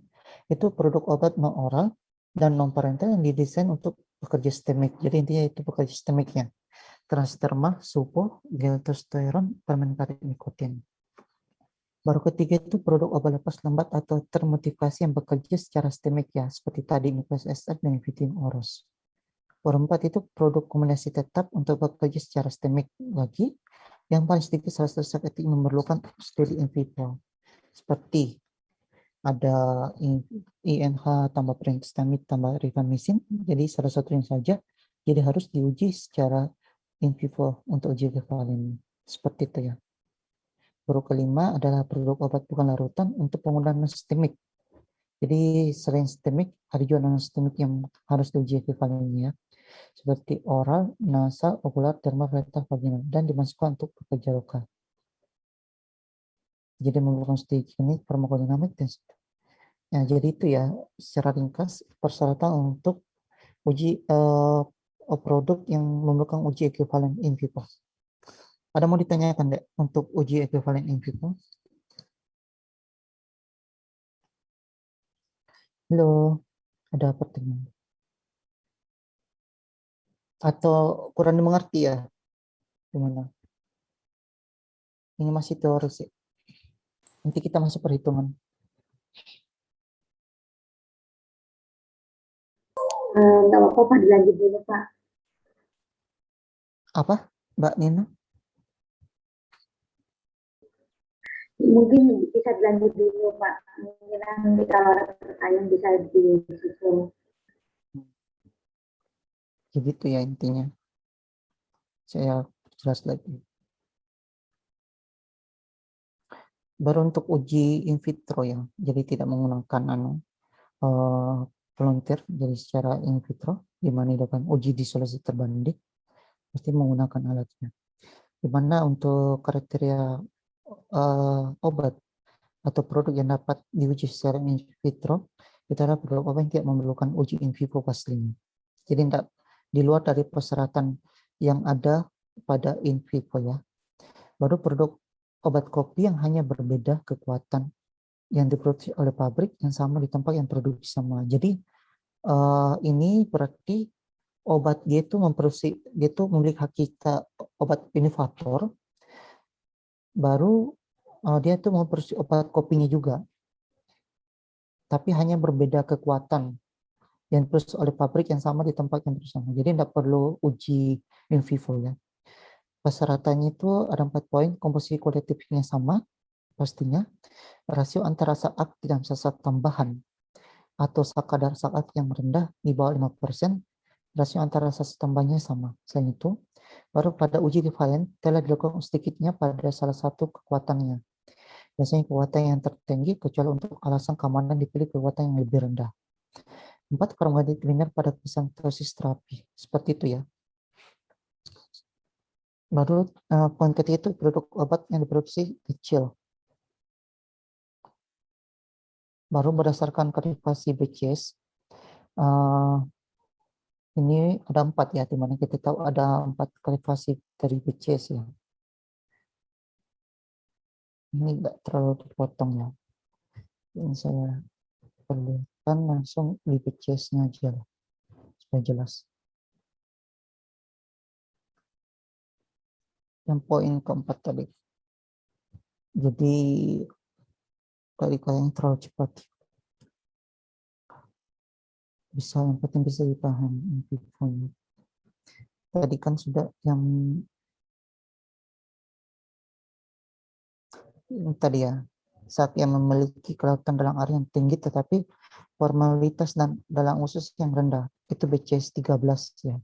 itu produk obat non oral dan non parenteral yang didesain untuk bekerja sistemik. Jadi intinya itu bekerja sistemiknya. Transdermal, supo, geltestosteron, permentarik nikotin. Baru ketiga itu produk obat lepas lambat atau termotivasi yang bekerja secara sistemik ya, seperti tadi nukleus SR dan vitamin oros. Baru 4 itu produk kombinasi tetap untuk bekerja secara sistemik lagi, yang paling sedikit salah satu zat aktif memerlukan studi in vivo. Seperti ada INH tambah perintistamid tambah rifamycin, jadi salah satunya saja, jadi harus diuji secara in vivo untuk uji ekivalen. Seperti itu ya. Baru kelima adalah produk obat bukan larutan untuk penggunaan sistemik. Jadi selain sistemik, ada juga non sistemik yang harus diuji ekivalennya, seperti oral, nasal, okular, dermal, rektal, vaginal, dan dimasukkan untuk bekerja lokal. Jadi memerlukan studi klinik, farmakodinamik, dan nah, jadi itu ya secara ringkas persyaratan untuk uji produk yang memerlukan uji ekivalen in vivo. Ada mau ditanyakan deh untuk uji ekivalen in vivo? Halo, ada pertanyaan? Atau kurang dimengerti ya? Gimana? Ini masih teori sih. Nanti kita masuk perhitungan. Nggak apa-apa, dilanjut dulu Pak. Apa, Mbak Nina? Mungkin bisa dilanjut dulu Pak. Mungkin nanti kalau ada pertanyaan bisa disusul. Begitu ya intinya. Saya jelas lagi. Baru untuk uji in vitro ya, jadi tidak menggunakan volunteer, jadi secara in vitro, di mana dilakukan uji isolasi terbanding, pasti menggunakan alatnya. Di mana untuk kriteria obat atau produk yang dapat diuji secara in vitro, itu adalah produk obat yang tidak memerlukan uji in vivo pastinya. Jadi tidak di luar dari persyaratan yang ada pada in vivo ya. Baru produk obat kopi yang hanya berbeda kekuatan yang diproduksi oleh pabrik yang sama di tempat yang produksi sama. Jadi ini berarti obat dia itu memiliki hakikat obat inovator, baru dia itu memproduksi obat kopinya juga, tapi hanya berbeda kekuatan yang diproduksi oleh pabrik yang sama di tempat yang bersama. Jadi tidak perlu uji in vivo ya. Persyaratannya itu ada 4 poin, komposisi kualitatifnya sama, pastinya, rasio antara zat aktif dan zat tambahan atau kadar zat aktif yang rendah di bawah 5%, rasio antara zat tambahnya sama. Selain itu, baru pada uji ekivalen telah dilakukan sedikitnya pada salah satu kekuatannya. Biasanya kekuatan yang tertinggi kecuali untuk alasan keamanan dipilih kekuatan yang lebih rendah. 4. Farmakodinamik pada kesantosis terapi. Seperti itu ya. Baru poin ketiga itu produk obat yang diproduksi kecil. Baru berdasarkan klasifikasi BCS, ini ada 4 ya, di mana kita tahu ada 4 klasifikasi dari BCS ya. Ini enggak terlalu dipotong ya. Ini saya perlukan langsung di BCS-nya aja lah, supaya jelas. Yang poin keempat tadi. Jadi tadi kalian terlalu cepat. Bisa, yang penting bisa dipahami. Tadi kan sudah yang tadi ya, saat yang memiliki kelautan dalam air yang tinggi tetapi formalitas dan dalam usus yang rendah, itu BCS 13 ya.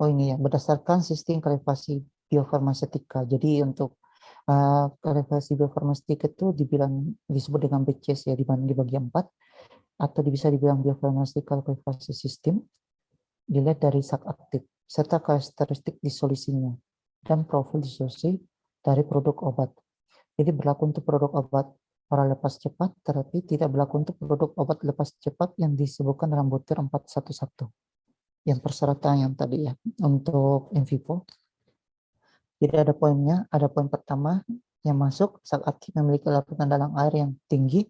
Oh ini ya, berdasarkan sistem klasifikasi biofarmaseutika. Jadi untuk klasifikasi biofarmaseutika itu disebut dengan BCS ya, dibagi 4, atau bisa dibilang biofarmaseutika klasifikasi sistem, dilihat dari zat aktif serta karakteristik disolusinya dan profil disolusi dari produk obat. Jadi berlaku untuk produk obat oral lepas cepat, tetapi tidak berlaku untuk produk obat lepas cepat yang disebutkan dalam butir 411. Yang persyaratan yang tadi ya, untuk in vivo. Jadi ada poinnya, ada poin pertama yang masuk, zat aktif memiliki lapisan dalam air yang tinggi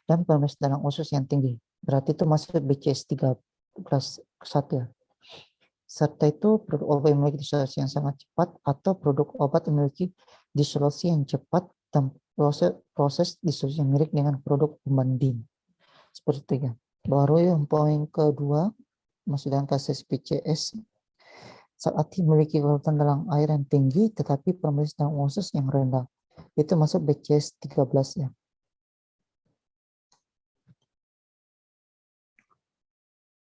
dan permeabilitas dalam usus yang tinggi. Berarti itu masuk BCS 13 1 ya. Serta itu produk obat yang memiliki disolusi yang sangat cepat atau produk obat yang memiliki disolusi yang cepat dan proses disolusi yang mirip dengan produk pembanding. Seperti itu ya. Baru yang poin kedua, masuk dalam kasus BCS, zat aktif memiliki kelautan dalam air yang tinggi tetapi permeabilitas dalam usus yang rendah. Itu masuk BCS 13 ya.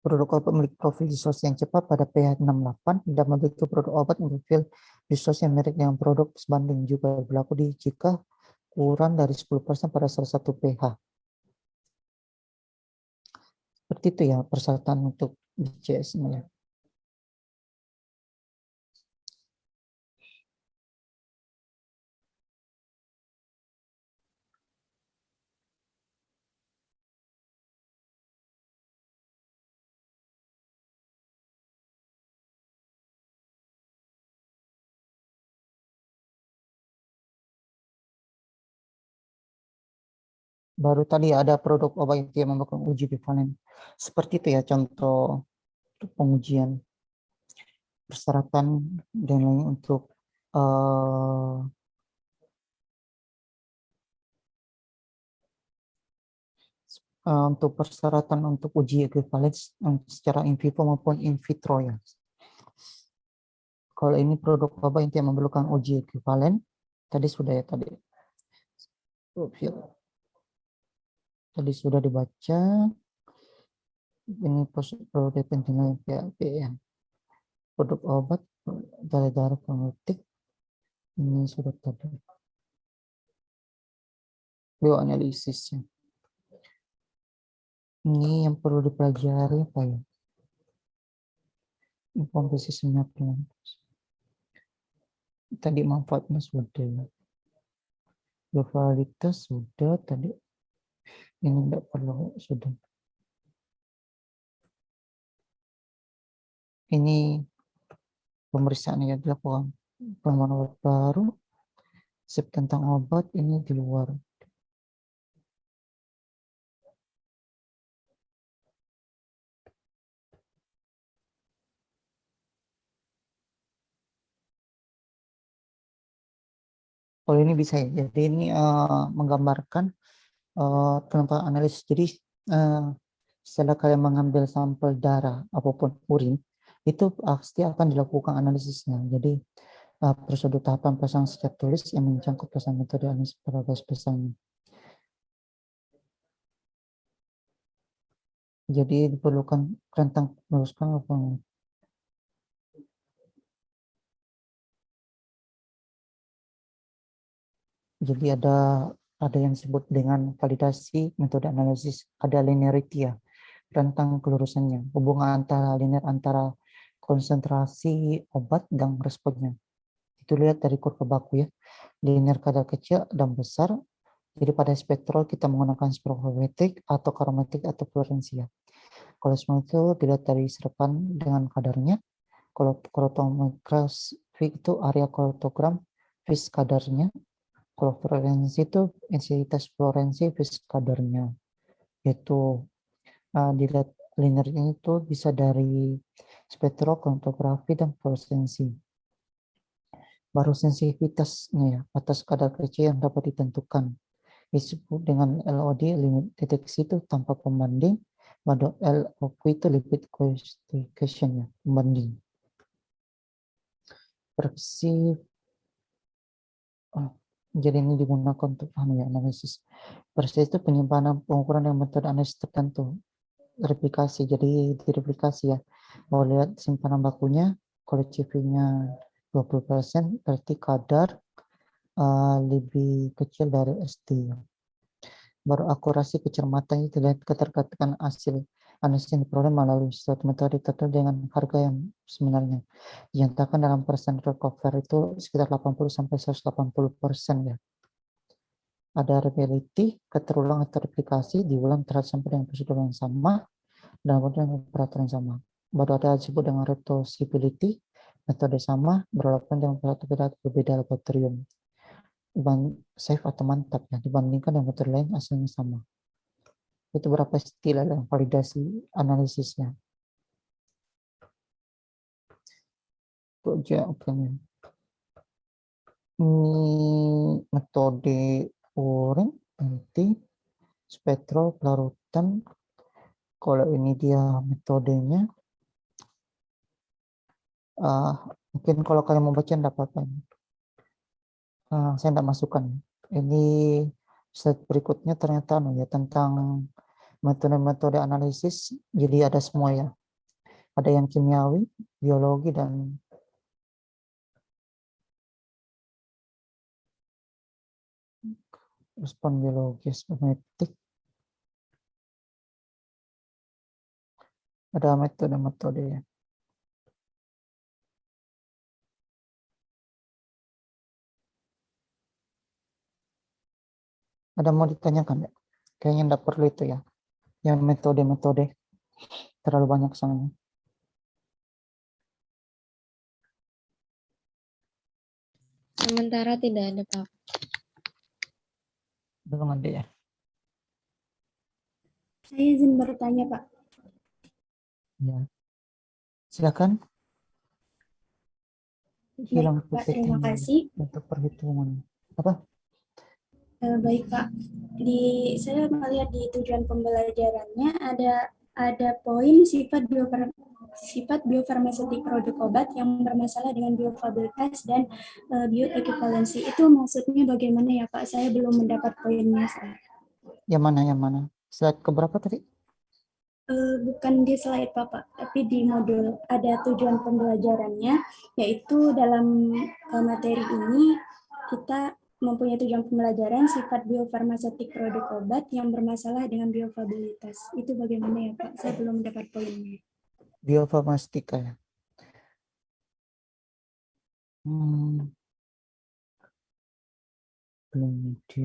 Produk obat memiliki profil disolusi yang cepat pada pH 68 dan memiliki produk obat memiliki disolusi yang mirip dengan produk sebanding, juga berlaku jika kurang dari 10% pada salah satu pH. Seperti itu ya persyaratan untuk BCS-nya. Baru tadi ada produk obat yang melakukan uji ekivalen. Seperti itu ya contoh pengujian, persyaratan dan lain untuk untuk persyaratan untuk uji ekivalen secara in vivo maupun in vitro ya. Kalau ini produk obat yang memerlukan uji ekivalen, tadi sudah ya tadi. Tadi sudah dibaca. Ini produk pentingnya PAP ya. Produk obat dari darah pengultik. Ini sudah tadi. Bioanalisisnya. Ini yang perlu dipelajari apa ya? Komposisinya tadi manfaatnya sudah. Validitas sudah tadi. Ini tidak perlu sudah. Ini pemeriksaan yang dilakukan pengembangan obat baru. Sip tentang obat ini di luar. Kalau ini bisa ya. Jadi ini menggambarkan tentang analisis. Jadi setelah kalian mengambil sampel darah apapun urin, itu pasti akan dilakukan analisisnya. Jadi prosedur tahapan pelaksanaan setiap tulis yang menyangkut pelaksanaan metode analisis pada besarnya. Jadi diperlukan rentang meluruskan apa? Jadi ada yang disebut dengan validasi metode analisis, ada linearity ya, rentang kelurusannya, hubungan antara linear antara konsentrasi obat dan responnya. Itu lihat dari kurva baku ya, linear kadar kecil dan besar. Jadi pada spektrol kita menggunakan spektrometrik atau karometrik atau fluoresensia. Kalau semua itu dilihat dari serapan dengan kadarnya. Kalau kromatografik itu area kromatograf, phase kadarnya. Kalau fluoresensi itu intensitas fluoresensi phase kadarnya. Itu dilihat linearnya itu bisa dari spektrokromatografy dan fluoresensi. Baru sensitivitasnya ya, atas kadar kecil yang dapat ditentukan. Disebut dengan LOD, limit deteksi itu tanpa pembanding. Pada LOQ itu limit quantification ya, pembanding. Persif jadi ini digunakan untuk analisis. Persif itu penyimpanan pengukuran yang metode analisis tertentu. Replikasi, jadi direplikasi ya. Mau lihat simpanan bakunya, kalau CV-nya 20%, berarti kadar lebih kecil dari SD. Baru akurasi kecermatan itu lihat keterkaitan hasil analisis yang diperoleh melalui suatu metode tertentu dengan harga yang sebenarnya. Dinyatakan dalam persen recover itu sekitar 80-180% ya. Ada reliability, keterulang atau replikasi, diulang terhadap sampai dengan prosedur yang sama, dan kemudian operator yang sama. Baru ada disebut dengan reproducibility, metode sama, berlakukan dengan berbeda laboratorium. Safe atau mantap ya, dibandingkan dengan metode lain hasilnya sama. Itu berapa istilah yang validasi analisisnya. Itu aja oke. Ini metode urin, nanti spektro pelarutan. Kalau ini dia metodenya, mungkin kalau kalian mau baca tidak apa-apa. Saya tidak masukkan. Ini slide berikutnya ternyata ya tentang metode-metode analisis. Jadi ada semua ya. Ada yang kimiawi, biologi, dan respon biologis, genetik. Ada metode-metode ya. Ada mau ditanyakan ya? Kayaknya enggak perlu itu ya. Yang metode-metode terlalu banyak soalnya. Sementara tidak ada, Pak. Belum ada ya. Saya izin bertanya, Pak. Ya. Silakan. Hilang Baik, Pak. Terima PPT-nya kasih. untuk perhitungan. Apa? Baik, Pak. Saya melihat di tujuan pembelajarannya ada poin sifat biofarmaseutik produk obat yang bermasalah dengan biofabilitas dan bioekuivalensi. Itu maksudnya bagaimana ya, Pak? Saya belum mendapat poinnya. Yang mana? Slide keberapa tadi? Bukan di slide Bapak, tapi di modul ada tujuan pembelajarannya, yaitu dalam materi ini kita mempunyai tujuan pembelajaran sifat biofarmaseutik produk obat yang bermasalah dengan biofabilitas. Itu bagaimana ya Pak? Saya belum mendapat poinnya. Biofarmastika ya. Belum di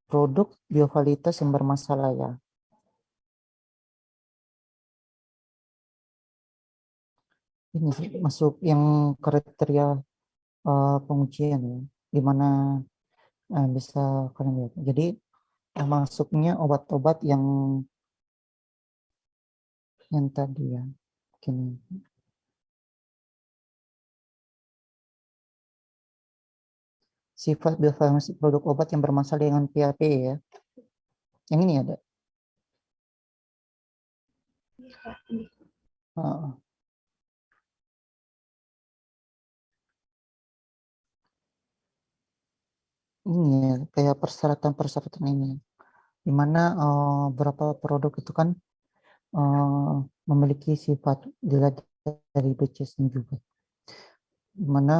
produk biofabilitas yang bermasalah ya. Ini sih masuk yang kriteria pengujian ya, di mana bisa kalian lihat. Jadi masuknya obat-obat yang tadi ya, gini. Sifat biofarmasi produk obat yang bermasalah dengan PAP ya. Yang ini ada. Iya, Pak. Ini. Heeh. Ini ya, kayak persyaratan-persyaratan ini, di mana beberapa produk itu kan memiliki sifat dilihat dari BCS juga. Di mana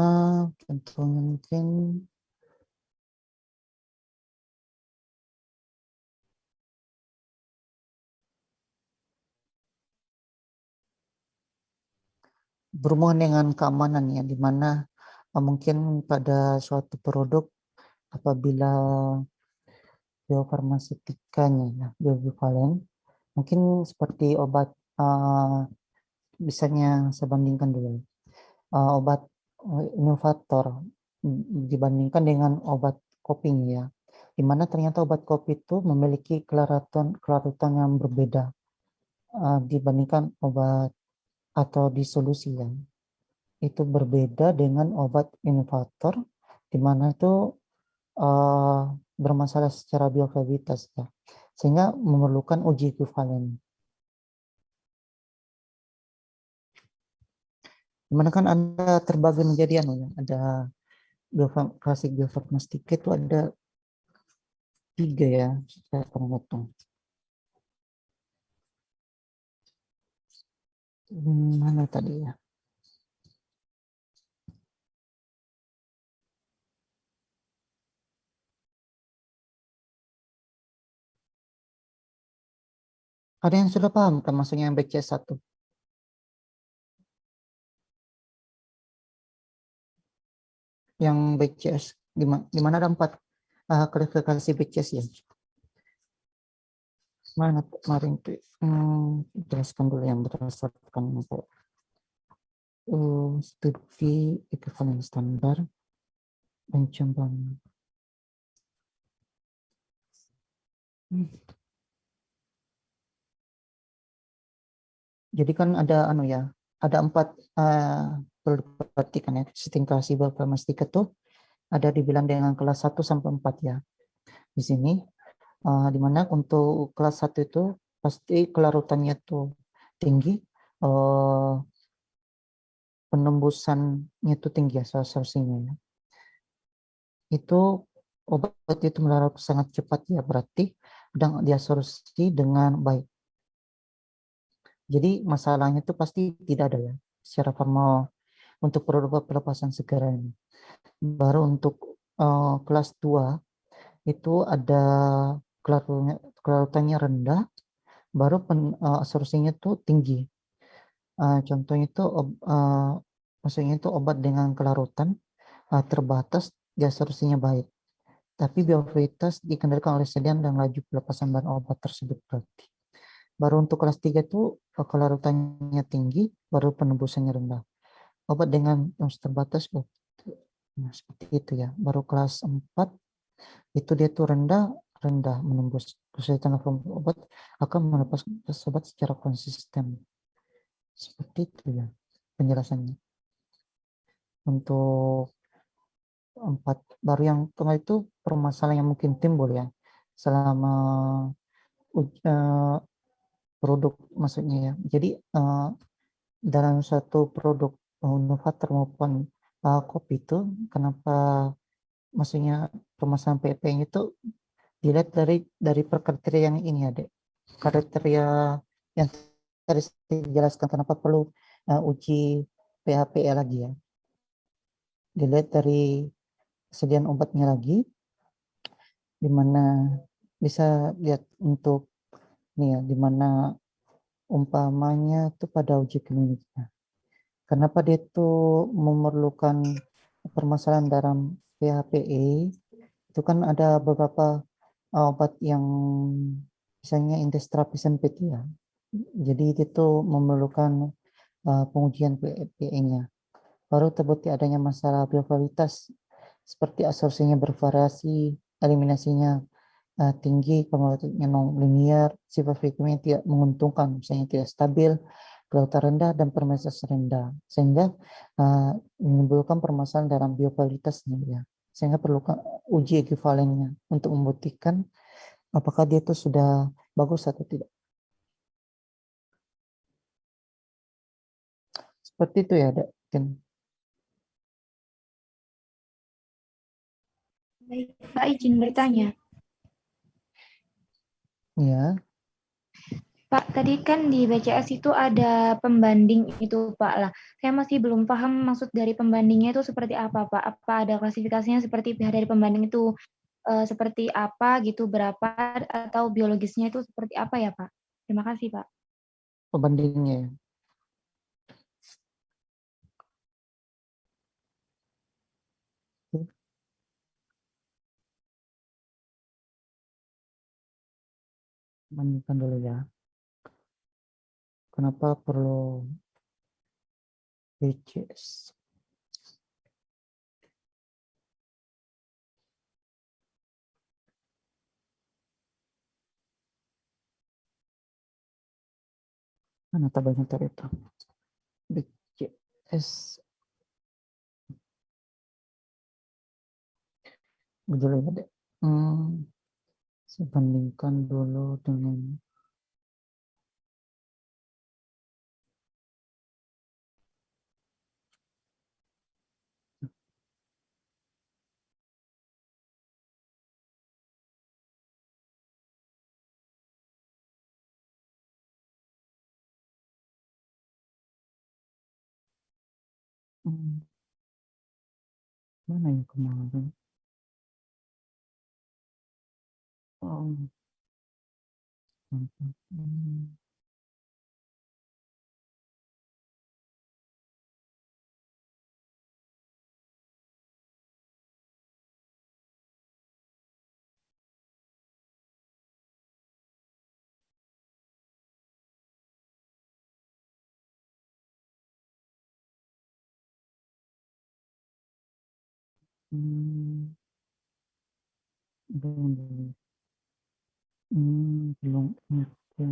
contohnya mungkin berhubungan dengan keamanan ya, di mana mungkin pada suatu produk apabila biofarmasetikanya ya, bioekvivalen, mungkin seperti obat, misalnya saya bandingkan dulu, obat inovator dibandingkan dengan obat kopi ya, di mana ternyata obat kopi itu memiliki kelarutan yang berbeda dibandingkan obat atau disolusi ya. Itu berbeda dengan obat inovator, di mana itu bermasalah secara bioavailabilitas ya, sehingga memerlukan uji ekuivalen. Dimana kan Anda terbagi menjadi ya, ada klasik biofarmastika itu ada 3 ya, saya akan hitung. Mana tadi ya? Ada yang sudah paham kan maksudnya yang BCS 1? Yang BCS di mana ada 4 klasifikasi BCS ya? Mana kemarin tuh? Jelaskan dulu yang berdasarkan studi ekuivalen standar pencampan. Jadi kan ada ada 4 perlu diperhatikan ya, distingkasi biofarmastika tuh ada dibilang dengan kelas 1 sampai 4 ya. Di sini di mana untuk kelas 1 itu pasti kelarutannya tuh tinggi, penembusannya itu tinggi ya, absorpsinya ya. Itu obat itu melarut sangat cepat ya, berarti sedang diabsorpsi dengan baik. Jadi masalahnya itu pasti tidak ada ya secara formal untuk produk pelepasan segera ini. Baru untuk kelas 2 itu ada kelarutannya rendah, baru absorpsinya tuh tinggi. Contohnya itu maksudnya itu obat dengan kelarutan terbatas, absorpsinya baik. Tapi bioavailabilitas dikendalikan oleh sedian dan laju pelepasan bahan obat tersebut berarti. Baru untuk kelas 3 itu kelarutannya tinggi, baru penembusannya rendah. Obat dengan dose terbatas, nah, seperti itu ya. Baru kelas 4 itu dia tuh rendah menembus. Kesulitan obat akan melepas obat secara konsisten. Seperti itu ya penjelasannya. Untuk 4 baru yang kemarin itu permasalahan yang mungkin timbul ya selama produk maksudnya ya. Jadi dalam satu produk inovator maupun kopi itu kenapa maksudnya permasalahan PP-nya itu dilihat dari kriteria yang ini ya, Dek. Kriteria yang tadi saya jelaskan kenapa perlu uji PHPE lagi ya. Dilihat dari kesediaan obatnya lagi, di mana bisa lihat untuk nih ya, di mana umpamanya itu pada uji kliniknya. Kenapa dia itu memerlukan permasalahan dalam PHPE? Itu kan ada beberapa obat yang misalnya indestrapison PT ya. Jadi itu memerlukan pengujian PHPE-nya. Baru terbukti adanya masalah bioavailabilitas seperti absorpsinya bervariasi, eliminasinya tinggi, kemampuannya non-linear, sifat frequency tidak menguntungkan, misalnya tidak stabil, kelarutan rendah, dan permeabilitas rendah, sehingga menimbulkan permasalahan dalam bioavailabilitasnya ya. Sehingga perlu uji ekuivalennya untuk membuktikan Apakah dia itu sudah bagus atau tidak? Seperti itu ya, Dek. Baik, Pak izin bertanya. Ya, Pak, tadi kan di BCS itu ada pembanding itu Pak lah. Saya masih belum paham maksud dari pembandingnya itu seperti apa Pak. Apa ada klasifikasinya seperti pihak dari pembanding itu seperti apa gitu, berapa, atau biologisnya itu seperti apa ya Pak? Terima kasih Pak. pembandingnya ya. Bandingkan dulu ya. Kenapa perlu BCS? Mana tabelnya tadi itu? BCS. Betul ya, Dek. Saya bandingkan dulu dengan mana yang kemarin? Oh, belum dulu. Belum itu.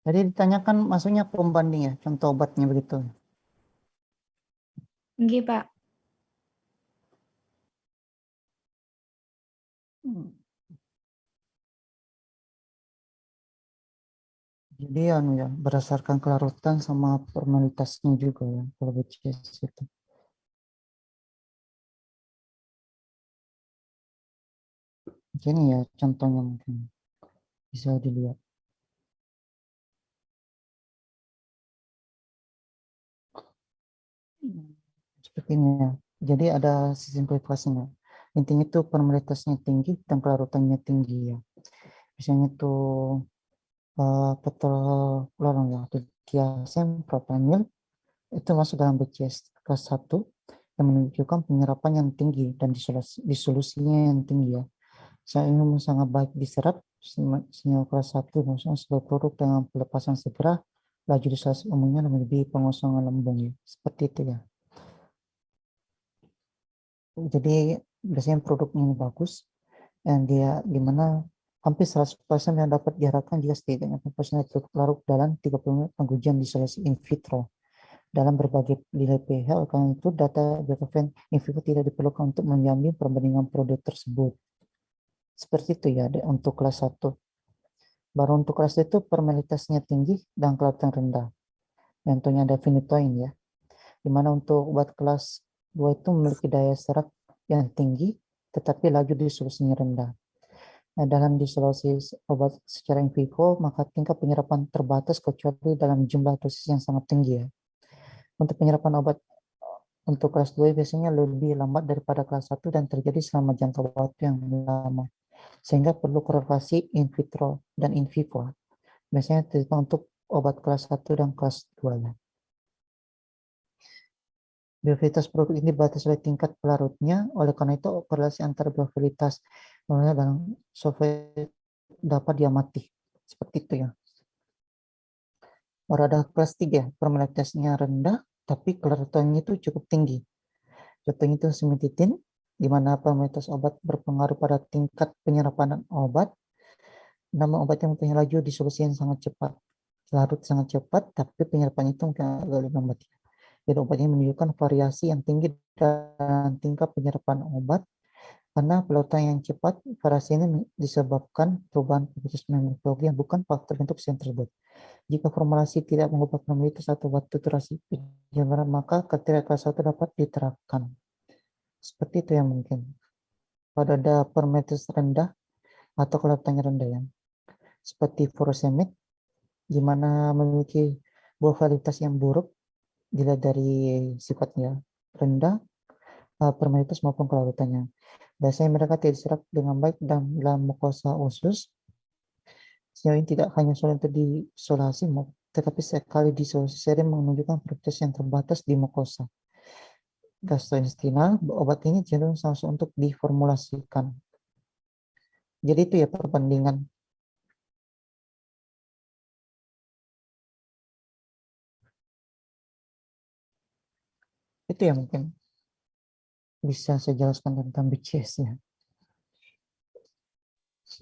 Tadi ditanyakan maksudnya pembanding ya, contoh obatnya begitu. Nggih Pak. Jadi ya berdasarkan kelarutan sama formalitasnya juga ya kalau BCS itu. Ini ya contohnya mungkin bisa dilihat. Seperti ini ya. Jadi ada simplifikasinya. Intinya itu formalitasnya tinggi dan kelarutannya tinggi ya. Misalnya tuh petrolorong ya, dikiasem propanil itu masuk dalam BCS kelas 1 yang menunjukkan penyerapan yang tinggi dan disolusinya yang tinggi ya. Saya ingin sangat baik diserap sinyal kelas 1 maksudnya sebagai produk dengan pelepasan segera, laju disolusi umumnya lebih pengosongan lambung ya. Seperti itu ya. Jadi biasanya produknya ini bagus yang dia dimana hampir 100% yang dapat diharapkan jika setidaknya proporsional larut dalam 30 menit pengujian isolasi in vitro dalam berbagai nilai pH. Karena itu data biotofen in vivo tidak diperlukan untuk menjamin perbandingan produk tersebut. Seperti itu ya untuk kelas 1. Baru untuk kelas 2 itu formalitasnya tinggi dan kelarutan rendah. Contohnya ada phenytoin ya. Dimana untuk obat kelas 2 itu memiliki daya serap yang tinggi tetapi laju disolusinya rendah. Nah, dalam disolusi obat secara in vivo, maka tingkat penyerapan terbatas kecuali dalam jumlah dosis yang sangat tinggi ya. Untuk penyerapan obat untuk kelas 2 biasanya lebih lambat daripada kelas 1 dan terjadi selama jangka waktu yang lama. Sehingga perlu korelasi in vitro dan in vivo. Biasanya untuk obat kelas 1 dan kelas 2 ya. Biofilitas produk ini dibatasi oleh tingkat pelarutnya, oleh karena itu korelasi antara biofilitas dan software dapat diamati. Seperti itu ya. Baru ada kelas 3, formalitasnya rendah, tapi kelarutannya itu cukup tinggi. Contohnya itu simetitin, di mana probabilitas obat berpengaruh pada tingkat penyerapan obat. Nama obat yang mempunyai laju disolusi yang sangat cepat, larut sangat cepat, tapi penyerapannya itu mungkin agak lebih lambat. Jadi obat ini menunjukkan variasi yang tinggi dalam tingkat penyerapan obat. Karena pelaratan yang cepat, variasi ini disebabkan perubahan probabilitas mikrobiologi yang bukan faktor bentuk sel tersebut. Jika formulasi tidak mengubah probabilitas atau waktu durasi penyebaran, maka kriteria kelas 1 dapat diterapkan. Seperti itu yang mungkin. Pada ada probabilitas rendah atau kelaratannya rendah ya. Seperti furosemid, di mana memiliki buah kualitas yang buruk dilihat dari sifatnya rendah, probabilitas maupun kelaratannya. Biasanya mereka tidak diserap dengan baik dalam mukosa usus. Sejauh ini tidak hanya sulit untuk diisolasi, tetapi sekali diisolasi sering menunjukkan probabilitas yang terbatas di mukosa gastrointestinal. Obat ini cenderung langsung untuk diformulasikan. Jadi itu ya perbandingan. Itu ya mungkin bisa saya jelaskan tentang BCS ya.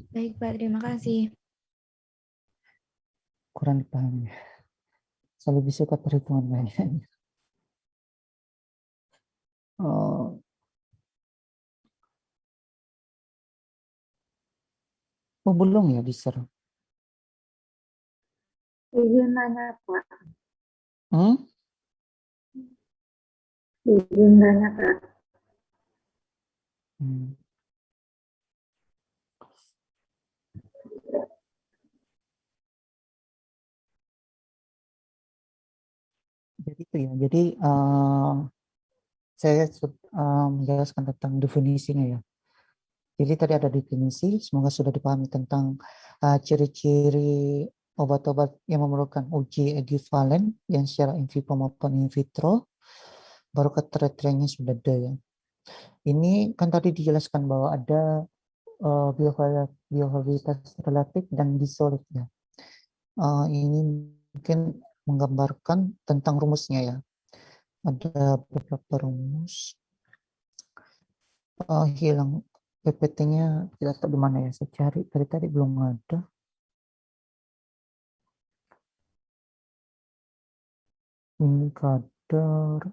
Baik, Pak. Terima kasih. Kurang dipahami. Saya lebih suka perhitungan kayaknya. Oh belum ya Diser? Izin nanya, Pak. Hmm? Izin nanya, Kak. Jadi itu ya. Jadi saya menjelaskan tentang definisinya ya. Jadi tadi ada definisi, semoga sudah dipahami tentang ciri-ciri obat-obat yang memerlukan uji ekivalen yang secara in vivo maupun in vitro. Baru kriterianya sudah ada ya. Ini kan tadi dijelaskan bahwa ada bioavailabilitas relatif dan disolid ya. Ini mungkin menggambarkan tentang rumusnya ya. Ada beberapa rumus. Hilang PPT-nya tidak tahu di mana ya. Saya cari dari tadi belum ada. Ini kadar.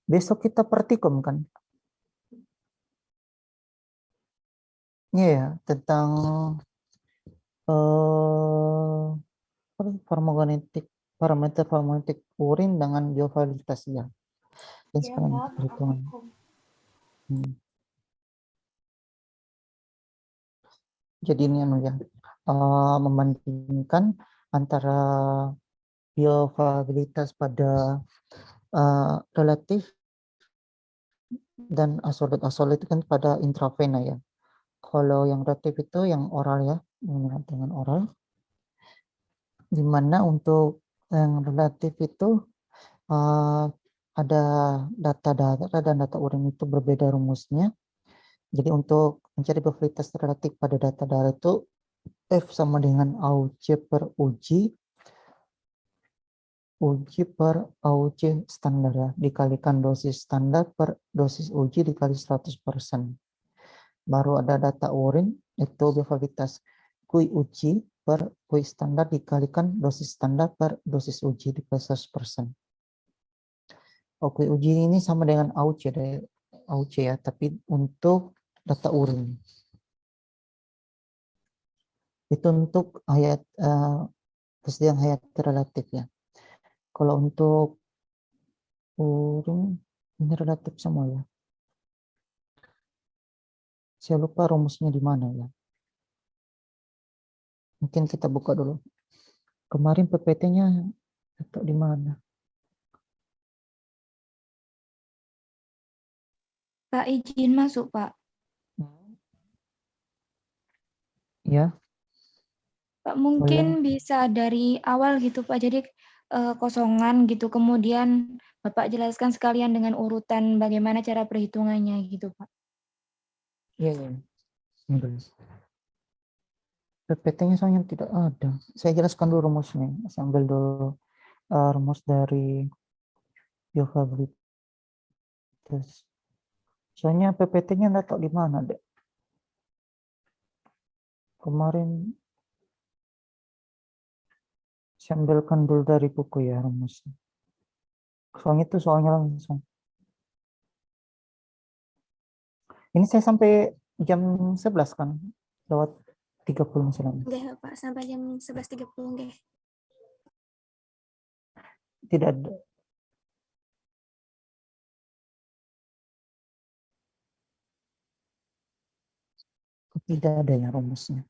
Besok kita praktikum kan? Iya ya, tentang farmakogenetik, parameter farmakogenetik urin dengan bioavailabilitas ya. Dan sekarang perhitungan. Jadi ini ya, membandingkan antara bioavailabilitas pada relatif dan absolut itu kan pada intravena ya. Kalau yang relatif itu yang oral ya, dengan oral. Di mana untuk yang relatif itu ada data darah dan data urin itu berbeda rumusnya. Jadi untuk mencari bioavailabilitas relatif pada data darah itu F sama dengan AUC per uji per AUC standar ya, dikalikan dosis standar per dosis uji dikali 100%. Baru ada data urin, itu bioavailabilitas kui uji per kui standar dikalikan dosis standar per dosis uji dikali 100%. Kui uji ini sama dengan AUC ya, tapi untuk data urin. Itu untuk persediaan hayat relatif ya. Kalau untuk urin ini relatif semua ya. Saya lupa rumusnya di mana ya. Mungkin kita buka dulu. Kemarin PPT-nya atau di mana? Pak, izin masuk, Pak. Ya. Pak, mungkin bisa dari awal gitu, Pak. Jadi kosongan gitu, kemudian Bapak jelaskan sekalian dengan urutan bagaimana cara perhitungannya gitu, Pak. Iya. PPT-nya soalnya tidak ada. Saya jelaskan dulu rumusnya. Saya ambil dulu rumus dari bioavailabilitas. Soalnya PPT-nya nggak tahu di mana, Dek. Kemarin saya ambilkan dulu dari buku ya rumusnya. Soalnya itu soalnya langsung. Ini saya sampai jam 11 kan? Lewat 30 misalnya. Nggih, Bapak, sampai jam 11.30 nggih. Tidak ada. Tidak ada ya rumusnya.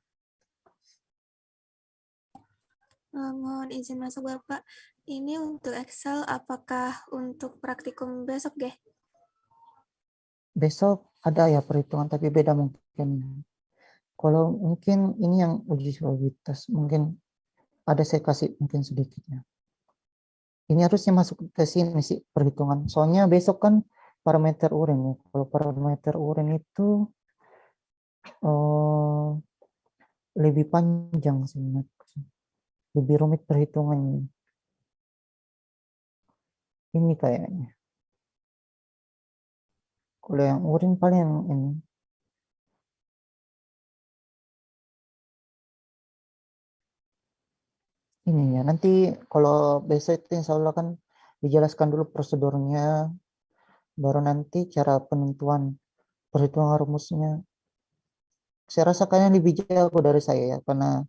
Mohon izin masuk, Bapak. Ini untuk Excel, apakah untuk praktikum besok, nggih? Besok ada ya perhitungan tapi beda mungkin. Kalau mungkin ini yang uji soliditas mungkin ada saya kasih mungkin sedikitnya. Ini harusnya masuk ke sini sih perhitungan. Soalnya besok kan parameter urin ya. Kalau parameter urin itu lebih panjang sih, lebih rumit perhitungannya. Ini kayaknya. Kalau yang urin paling ini. Ini ya, nanti kalau besok itu insya Allah kan dijelaskan dulu prosedurnya, baru nanti cara penentuan perhitungan rumusnya. Saya rasa kalian lebih jago dari saya ya, karena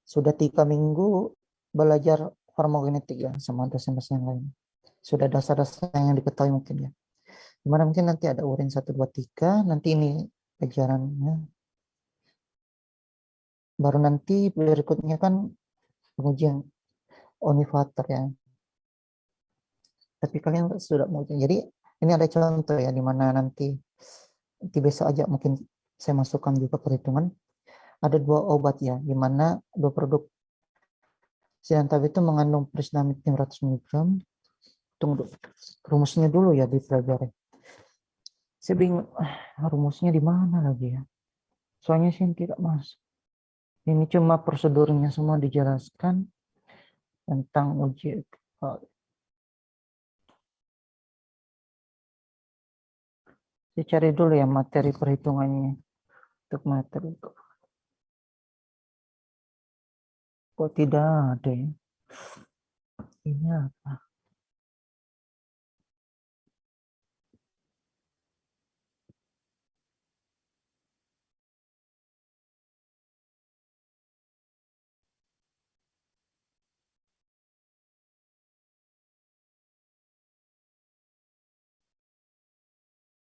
sudah 3 minggu belajar farmakokinetik ya sama dosen-dosen yang lain. Sudah dasar-dasar yang diketahui mungkin ya. Gimana mungkin nanti ada urin 1, 2, 3, nanti ini pelajarannya. Baru nanti berikutnya kan pengujian onivator ya. Tapi kalian sudah mau. Jadi ini ada contoh ya, di mana nanti besok aja mungkin saya masukkan juga perhitungan. Ada 2 obat ya, di mana 2 produk Silantab itu mengandung pristinamid 500 mg. Tunggu rumusnya dulu ya dipelajari. Saya bingung rumusnya di mana lagi ya. Soalnya sih tidak masuk. Ini cuma prosedurnya semua dijelaskan tentang uji. Saya cari dulu ya materi perhitungannya untuk materi itu. Kok tidak ada ya? Ini apa?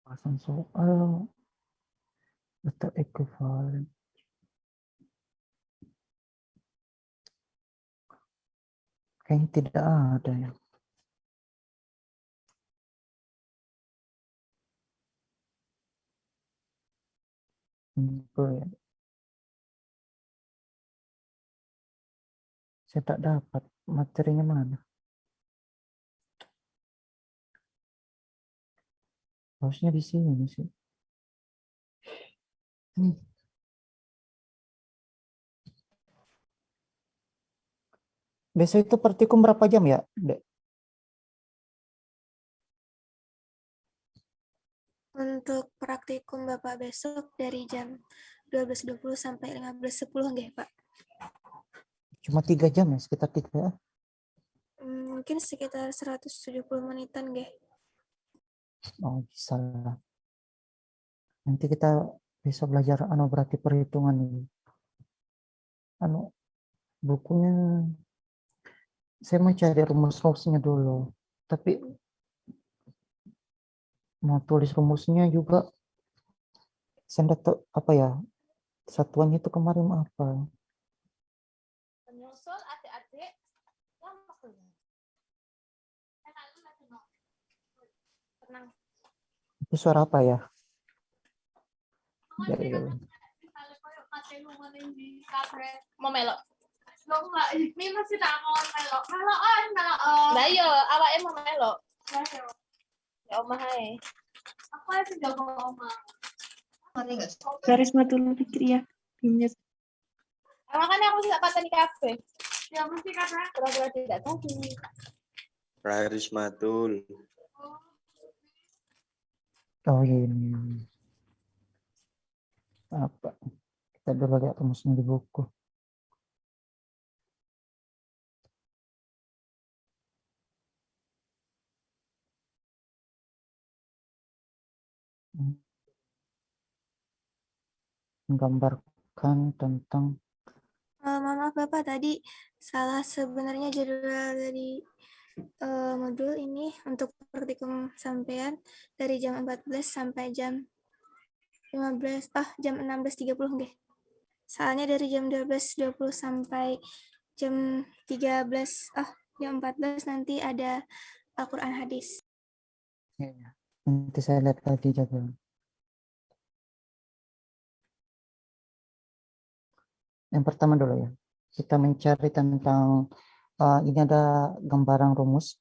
Pasang soal atau ekuivalen. Kayaknya tidak ada ya. Ya. Saya tak dapat materinya mana. Harusnya di sini sih. Besok itu praktikum berapa jam ya, Dek? Untuk praktikum Bapak besok dari jam 12.20 sampai 15.10 nggih, Pak? Cuma 3 jam ya, sekitar 3. Mungkin sekitar 170 menitan nggih. Oh, bisa lah. Nanti kita besok belajar berarti perhitungan ini. Bukunya saya mau cari rumus-rumusnya dulu. Tapi mau tulis rumusnya juga saya enggak tahu apa ya. Satuannya itu kemarin apa? Menyusul adik-adik yang maksudnya. Tenang. Itu suara apa ya? Mau melok. Lo enggak, ini masih tak mau melok. Melokan, melokan. Lah iya, awake mau melok. Ya omah ae. Aku aja jago omah. Garis matul pikir ya. Ingat. Makanya aku tidak pateni kafe. Ya mesti karena pura-pura tidak tahu. Garis matul. Oh ini apa? Kita dulu lihat rumusnya di buku. Menggambarkan tentang Maaf Bapak, tadi salah sebenarnya jadwal dari modul ini untuk praktikum sampean dari jam 14 sampai jam 15, jam 16.30 deh. Soalnya dari jam 12.20 sampai jam 13, jam 14 nanti ada Al-Quran hadis. ya, nanti saya lihat lagi jadwal. Yang pertama dulu ya, kita mencari tentang ini ada gambaran rumus.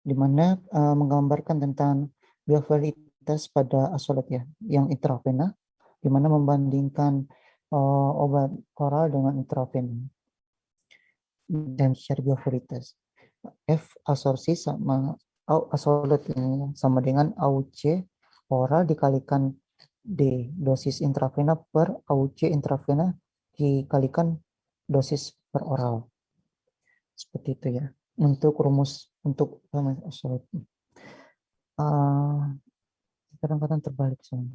Di mana menggambarkan tentang biofilitas pada asolat ya, yang intravena, di mana membandingkan obat oral dengan intravena dan secara biofilitas. F absorpsi sama asolat ini sama dengan AUC oral dikalikan D dosis intravena per AUC intravena dikalikan dosis per oral. Seperti itu ya. Untuk rumus untuk asolat. Kadang-kadang terbalik soalnya.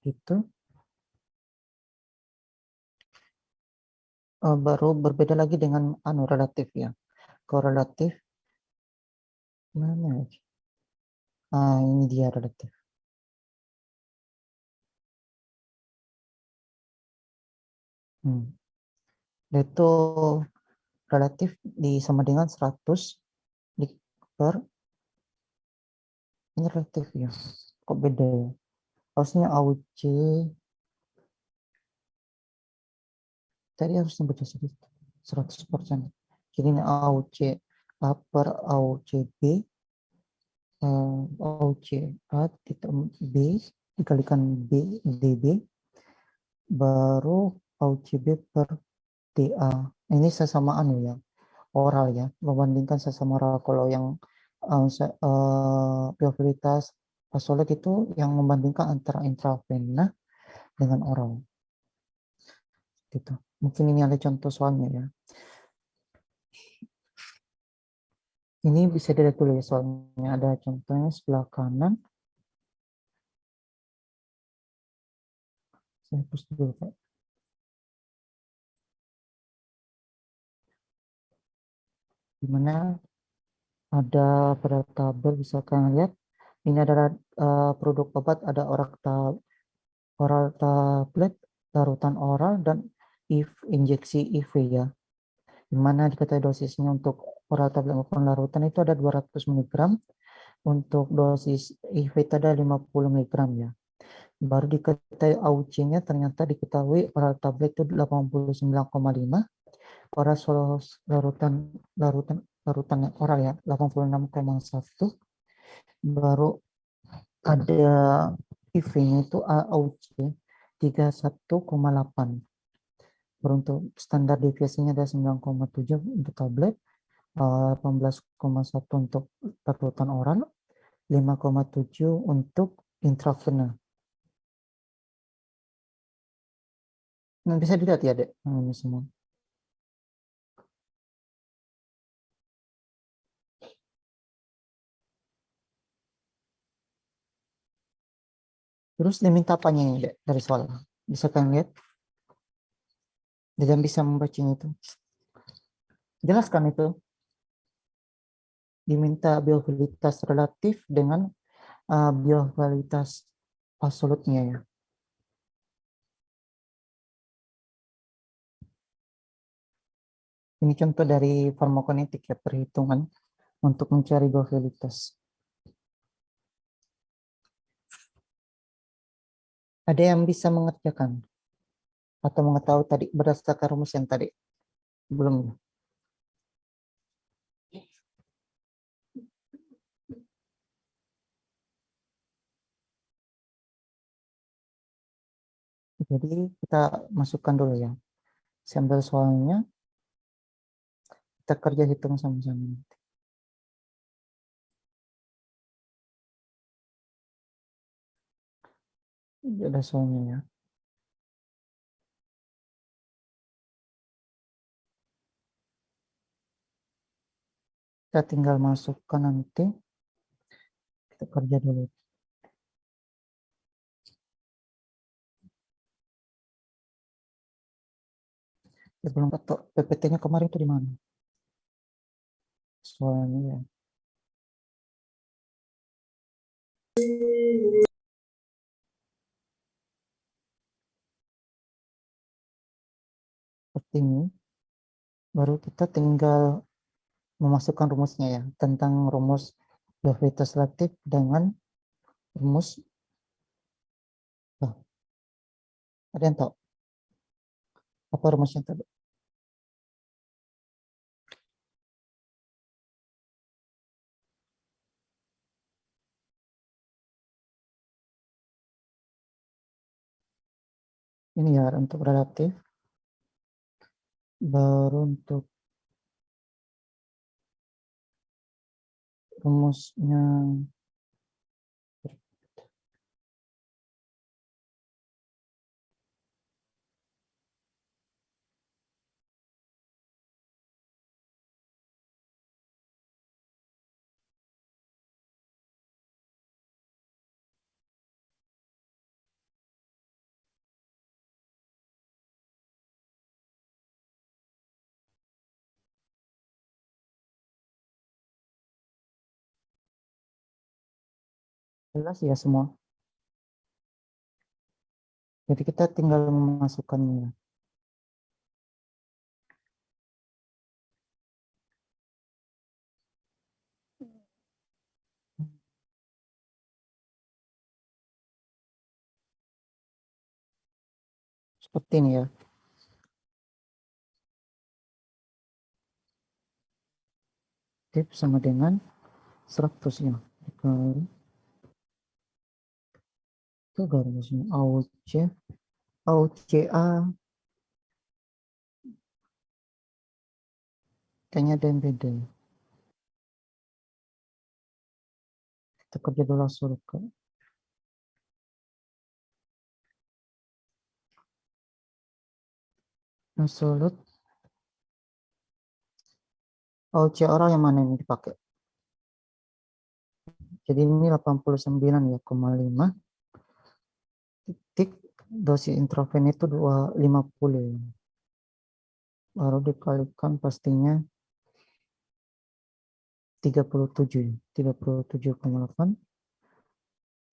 Itu baru berbeda lagi dengan relatif ya. Korelatif mana aja? Ini dia relatif. Itu relatif sama dengan 100 per ini relatif ya. Kok beda ya? Harusnya AUC tadi harusnya baca sedikit 100%. Jadi ini AUC A per AUC B AUC A titik B dikalikan B DB baru AUC B per DA. Ini sesamaan ya oral ya, membandingkan sesama oral. Kalau yang biofilitas asolat itu yang membandingkan antara intravena dengan oral. Gitu. Mungkin ini ada contoh soalnya ya. Ini bisa dilihat dulu ya soalnya, ada contohnya sebelah kanan. Saya hapus dulu Pak. Dimana ada pada tabel bisa kalian lihat. Ini adalah produk obat, ada oral tablet, larutan oral, dan injeksi IV ya. Dimana diketahui dosisnya untuk oral tablet maupun larutan itu ada 200 mg. Untuk dosis IV itu ada 50 mg ya. Baru diketahui AUC-nya ternyata diketahui oral tablet itu 89,5, oral larutan oral ya 86,1. Baru ada IV-nya itu AUC 31,8. Beruntuk standar deviasinya ada 9,7 untuk tablet, 18,1 untuk larutan oral, 5,7 untuk intravena. Nah, bisa dilihat ya, Dek, ini semua. Terus diminta apanya ini, Dek, dari soal? Bisa kalian lihat? Dan bisa membacanya itu. Jelaskan itu. Diminta biofilitas relatif dengan biofilitas absolutnya ya. Ini contoh dari farmakokinetik ya, perhitungan untuk mencari biofilitas. Ada yang bisa mengerjakan atau mengetahui tadi berdasarkan rumus yang tadi? Belum. Jadi kita masukkan dulu ya. Saya ambil soalnya, kita kerja hitung sama-sama. Ini ada soalnya ya. Kita tinggal masukkan nanti. Kita kerja dulu. Ya, belum ketok. PPT-nya kemarin itu di mana? Soalnya ya. Seperti ini. Baru kita tinggal memasukkan rumusnya ya. Tentang rumus probabilitas selektif dengan rumus. Ada yang tahu? Apa rumusnya tadi? Ini ya untuk relatif. Baru untuk rumusnya jelas ya semua. Jadi kita tinggal memasukkannya. Seperti ini ya. Tip sama dengan 100 ya. Itu garisnya AUCA. Kayaknya ada yang beda. Kita kerja dulu surga. Absolute. AUCA orang yang mana ini dipakai? Jadi ini 89 ya, 5. Titik dosis intraven itu 250. Baru dikalikan pastinya 37. 37,8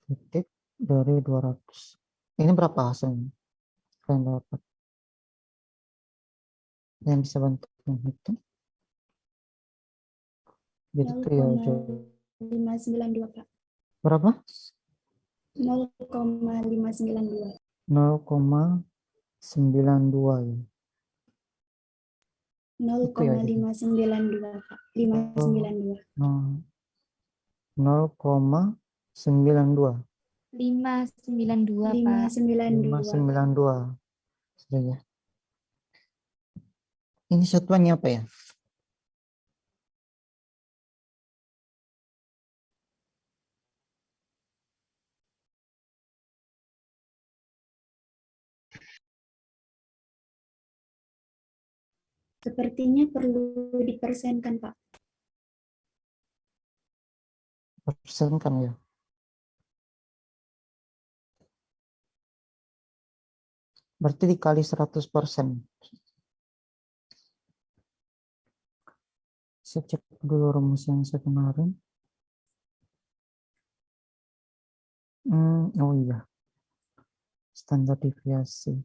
titik dari 200. Ini berapa hasilnya? Kalian dapat. Yang bisa bantu menghitung. Jadi itu ya 0,592 Pak. berapa? 0,592. 0,92 ya. 0,592 Pak. 592. 592 0,92. Pak. 592. Sudah ya. Ini satuannya apa ya? Sepertinya perlu dipersenkan Pak. Persen kan ya. Berarti dikali 100%. Saya cek dulu rumus yang saya kemarin. Oh iya. Standar deviasi.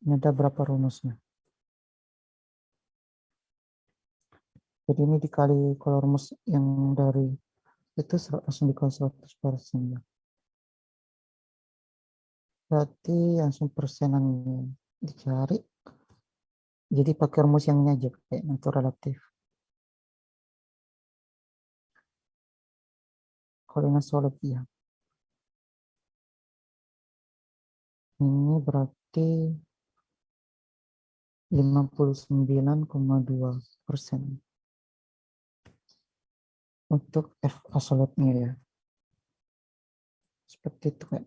Ini ada berapa rumusnya? Jadi ini dikali kalau rumus yang dari itu langsung dikali 100% ya. Berarti langsung persenannya dicari. Jadi pakai rumus yang ini aja, kayak untuk relatif. Kolinosologi ya. Ini berarti 59,2% untuk F absolutnya ya. Seperti itu Kak.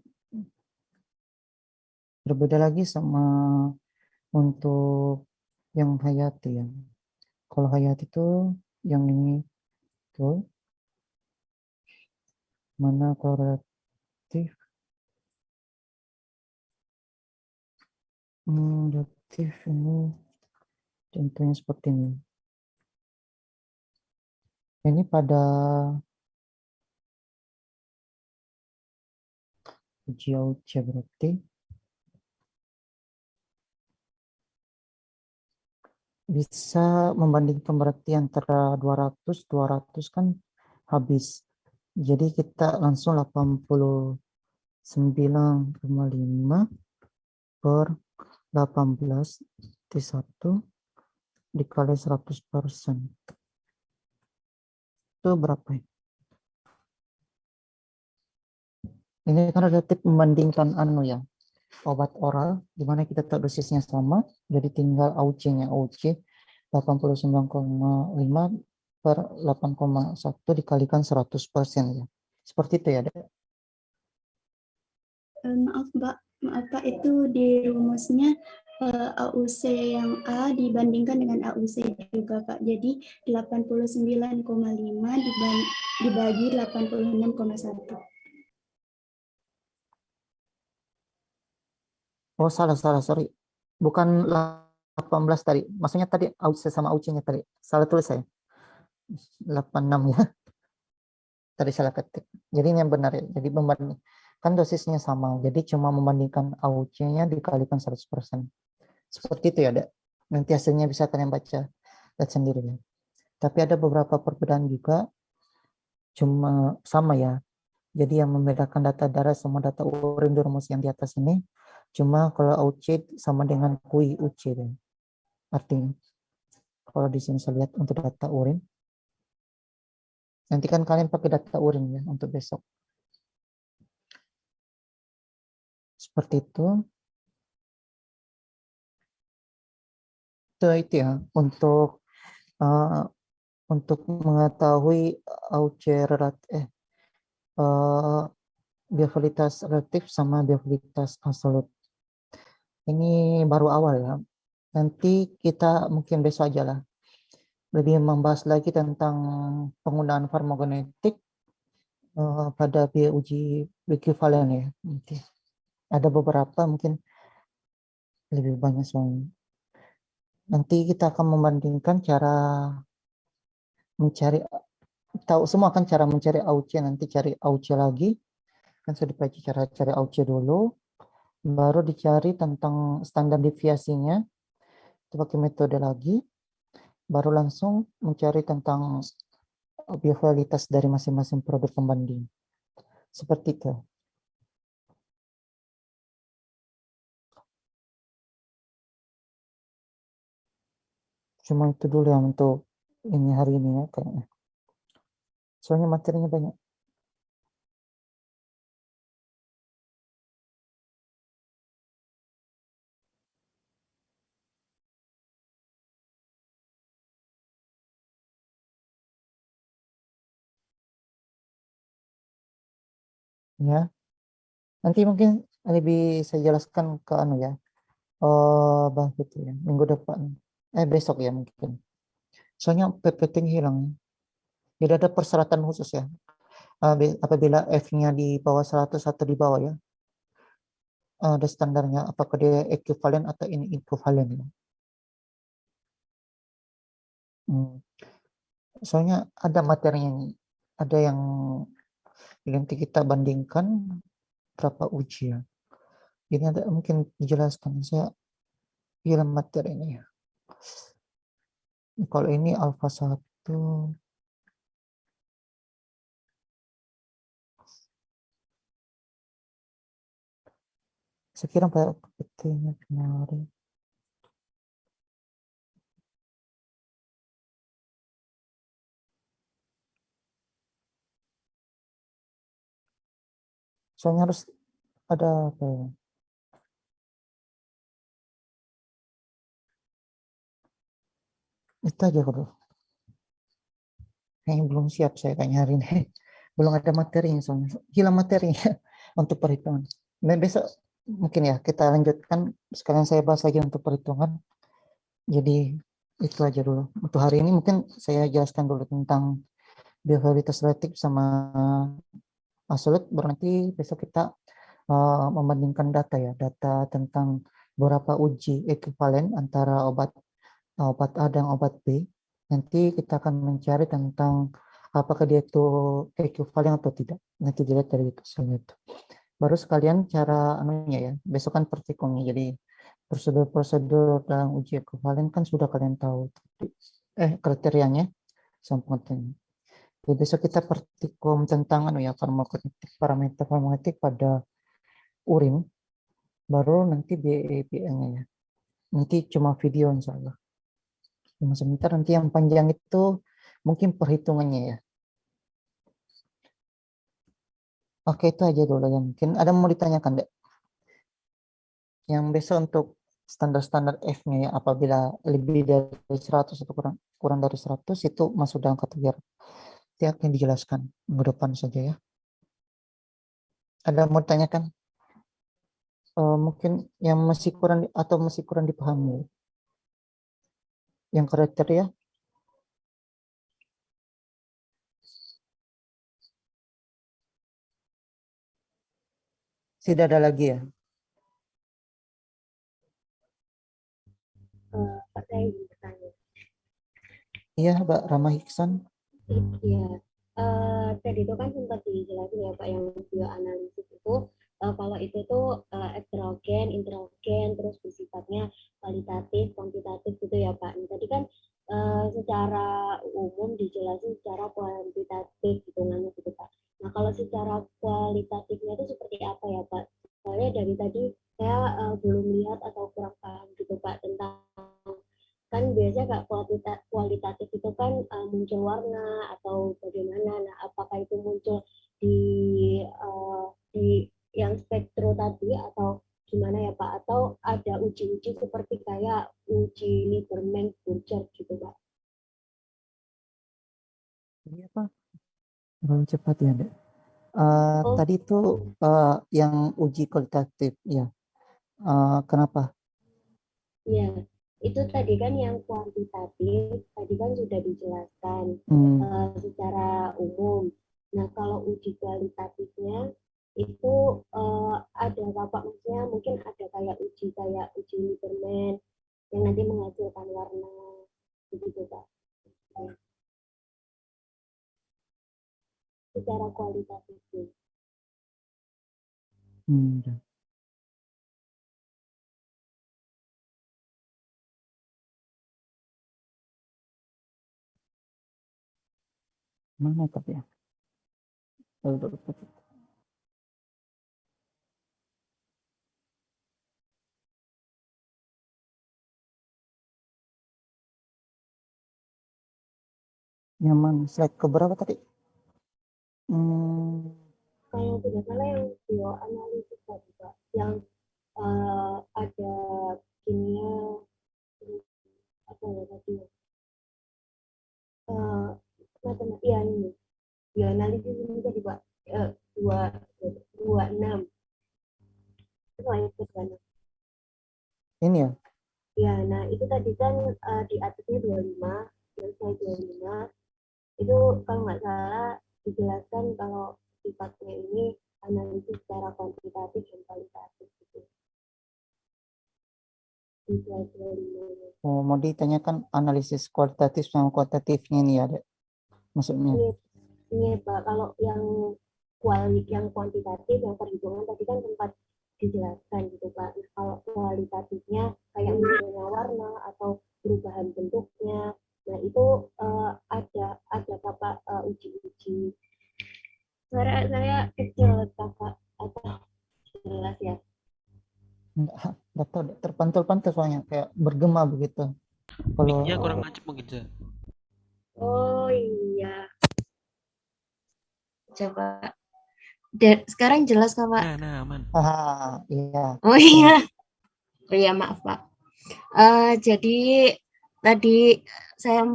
Berbeda lagi sama untuk yang hayati ya. Kalau hayati itu yang ini tuh mana korelatif relatif ini contohnya seperti ini. Ini pada uji AUC berarti bisa membandingkan berarti antara 200 kan habis. Jadi kita langsung 89,5 per 18 di 1 dikali 100%. Itu berapa ya? Ini kan relatif membandingkan ya, obat oral, di mana kita tahu dosisnya sama, jadi tinggal AUC-nya. AUC 89,5 per 8,1 dikalikan 100% ya. Seperti itu ya, Dek? Maaf Pak, itu di rumusnya AUC yang A dibandingkan dengan AUC juga Kak. Jadi 89,5 dibagi 86,1. Oh, salah, sorry. Bukan 18 tadi. Maksudnya tadi AUC sama AUC-nya tadi. Salah tulis saya. 86 ya. Tadi salah ketik. Jadi ini yang benar ya. Jadi membanding. Kan dosisnya sama. Jadi cuma membandingkan AUC-nya dikalikan 100%. Seperti itu ya, Dek. Nanti hasilnya bisa kalian baca. Lihat sendiri ya. Tapi ada beberapa perbedaan juga. Cuma sama ya. Jadi yang membedakan data darah sama data urin di rumus yang di atas ini, cuma kalau AUC sama dengan KUI UC. Artinya, kalau di sini saya lihat untuk data urin, nanti kan kalian pakai data urin ya untuk besok. Seperti itu. Itu ya untuk mengetahui AUC biofilitas relatif sama biofilitas absolut. Ini baru awal ya. Nanti kita mungkin besok aja lah lebih membahas lagi tentang penggunaan farmakogenetik pada biaya uji ekivalen ya. Nanti ada beberapa mungkin lebih banyak soalnya. Nanti kita akan membandingkan cara mencari, tahu semua kan cara mencari AUC, nanti cari AUC lagi. Kan sudah dibaca cara cari AUC dulu, baru dicari tentang standar deviasinya, itu pakai metode lagi, baru langsung mencari tentang biofilitas dari masing-masing produk pembanding. Seperti itu. Cuma itu dulu yang untuk ini hari ini ya kayaknya. Soalnya materinya banyak. Ya, nanti mungkin lebih saya jelaskan ke anu ya. Bang itu ya, minggu depan. Besok ya mungkin. Soalnya PPT hilang. Jadi ada persyaratan khusus ya. Apabila F-nya di bawah 100 atau di bawah ya. Ada standarnya apakah dia ekivalen atau ini ekivalen ya. Soalnya ada materinya ini. Ada yang nanti kita bandingkan berapa ujian. Ini ada mungkin dijelaskan. Saya pilih materi ini ya. Kalau ini alfa 1. Saya kira PPT-nya kemarin. Soalnya harus ada apa ya? Itu aja dulu. Kayaknya belum siap saya kayaknya hari ini. Belum ada materinya soalnya. Hilang materinya untuk perhitungan. Dan besok mungkin ya kita lanjutkan. Sekarang saya bahas lagi untuk perhitungan. Jadi itu aja dulu. Untuk hari ini mungkin saya jelaskan dulu tentang behavioritas relatif sama absolut. Baru nanti besok kita membandingkan data ya. Data tentang beberapa uji ekuivalen antara obat A dan obat B. Nanti kita akan mencari tentang apakah dia itu ekuivalen atau tidak. Nanti dilihat dari soalnya itu. Baru sekalian cara anunya ya. Besok kan praktikumnya. Jadi prosedur-prosedur dalam uji ekuivalen kan sudah kalian tahu. Kriterianya sama pengertiannya. Jadi besok kita praktikum tentang farmakokinetik, parameter farmakokinetik pada urin. Baru nanti BEPA-nya ya. Nanti cuma video insya Allah. Sebentar nanti yang panjang itu mungkin perhitungannya ya. Oke, itu aja dulu yang mungkin ada mau ditanyakan, Dek? Yang besok untuk standar-standar F-nya ya, apabila lebih dari 100 atau kurang dari 100 itu masuk dalam kategori. Nanti akan dijelaskan minggu depan saja ya. Ada mau ditanyakan? Mungkin yang masih kurang atau masih kurang dipahami. Yang kriteria? Tidak ada lagi ya? Pak, saya ingin bertanya. Iya, Mbak Rama Hiksan. Iya, tadi itu kan sempat dijelasin ya Pak, yang bioanalisis itu kalau itu tuh heterogen, introgen, terus bersifatnya kualitatif, kuantitatif gitu ya Pak. Nah, tadi kan secara umum dijelasin secara kuantitatif hitungannya gitu Pak. Nah, kalau secara kualitatifnya itu seperti apa ya Pak? Soalnya dari tadi saya belum lihat atau kurang paham gitu Pak tentang kan biasanya kualitatif itu kan muncul warna atau bagaimana. Nah, apakah itu muncul di yang spektro tadi atau gimana ya Pak? Atau ada uji-uji seperti kayak uji Lieberman Burchard gitu Pak? Iya Pak. Terlalu cepat ya, Dek. Oh. Tadi itu yang uji kualitatif ya. Kenapa? Iya, itu tadi kan yang kuantitatif, tadi kan sudah dijelaskan secara umum. Nah, kalau uji kualitatifnya itu ada apa maksudnya? Mungkin ada kayak uji Lieberman yang nanti menghasilkan warna, begitu Pak. Secara kualitatif. Mana tapi ya? Nyaman slide ke berapa tadi? Kalau tidak salah yang bioanalisis tadi Pak, yang ada kimia apa ya tadi matematika ya ini bioanalisis ini tadi Pak 26 itu itu kan ini ya? Ya, nah itu tadi kan di atasnya 25 dan saya 25 itu kalau nggak salah dijelaskan kalau sifatnya ini analisis secara kuantitatif dan kualitatif gitu. Di slide 25. Oh, mau ditanyakan analisis kualitatif sama kuantitatifnya ini ya, Dek? Maksudnya? Ini Pak, kalau yang kuantitatif, yang perhitungan tadi kan sempat dijelaskan gitu Pak. Nah, kalau kualitatifnya kayak munculnya warna atau perubahan bentuknya, nah itu ada Bapak uji-uji. Suara saya kecil Bapak atau jelas ya? Enggak tahu, terpantul-pantul soalnya kayak bergema begitu. Kalau iya kurang macet mungkin. Oh iya. Coba sekarang jelas kok, Pak? Aman. Iya. Oh iya. Oh iya, maaf, Pak. Jadi tadi saya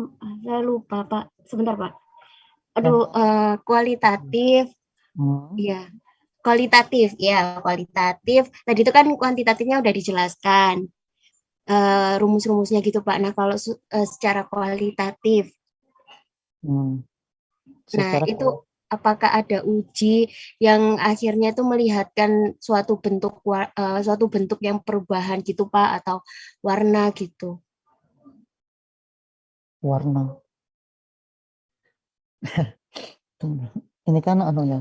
lupa, Pak. Sebentar, Pak. Aduh, kualitatif. Iya. Kualitatif, ya, kualitatif. Tadi itu kan kuantitatifnya udah dijelaskan. Rumus-rumusnya gitu, Pak. Nah, kalau secara kualitatif. Nah, itu apakah ada uji yang akhirnya itu melihatkan suatu bentuk yang perubahan gitu, Pak, atau warna gitu? Warna. Ini kan ya,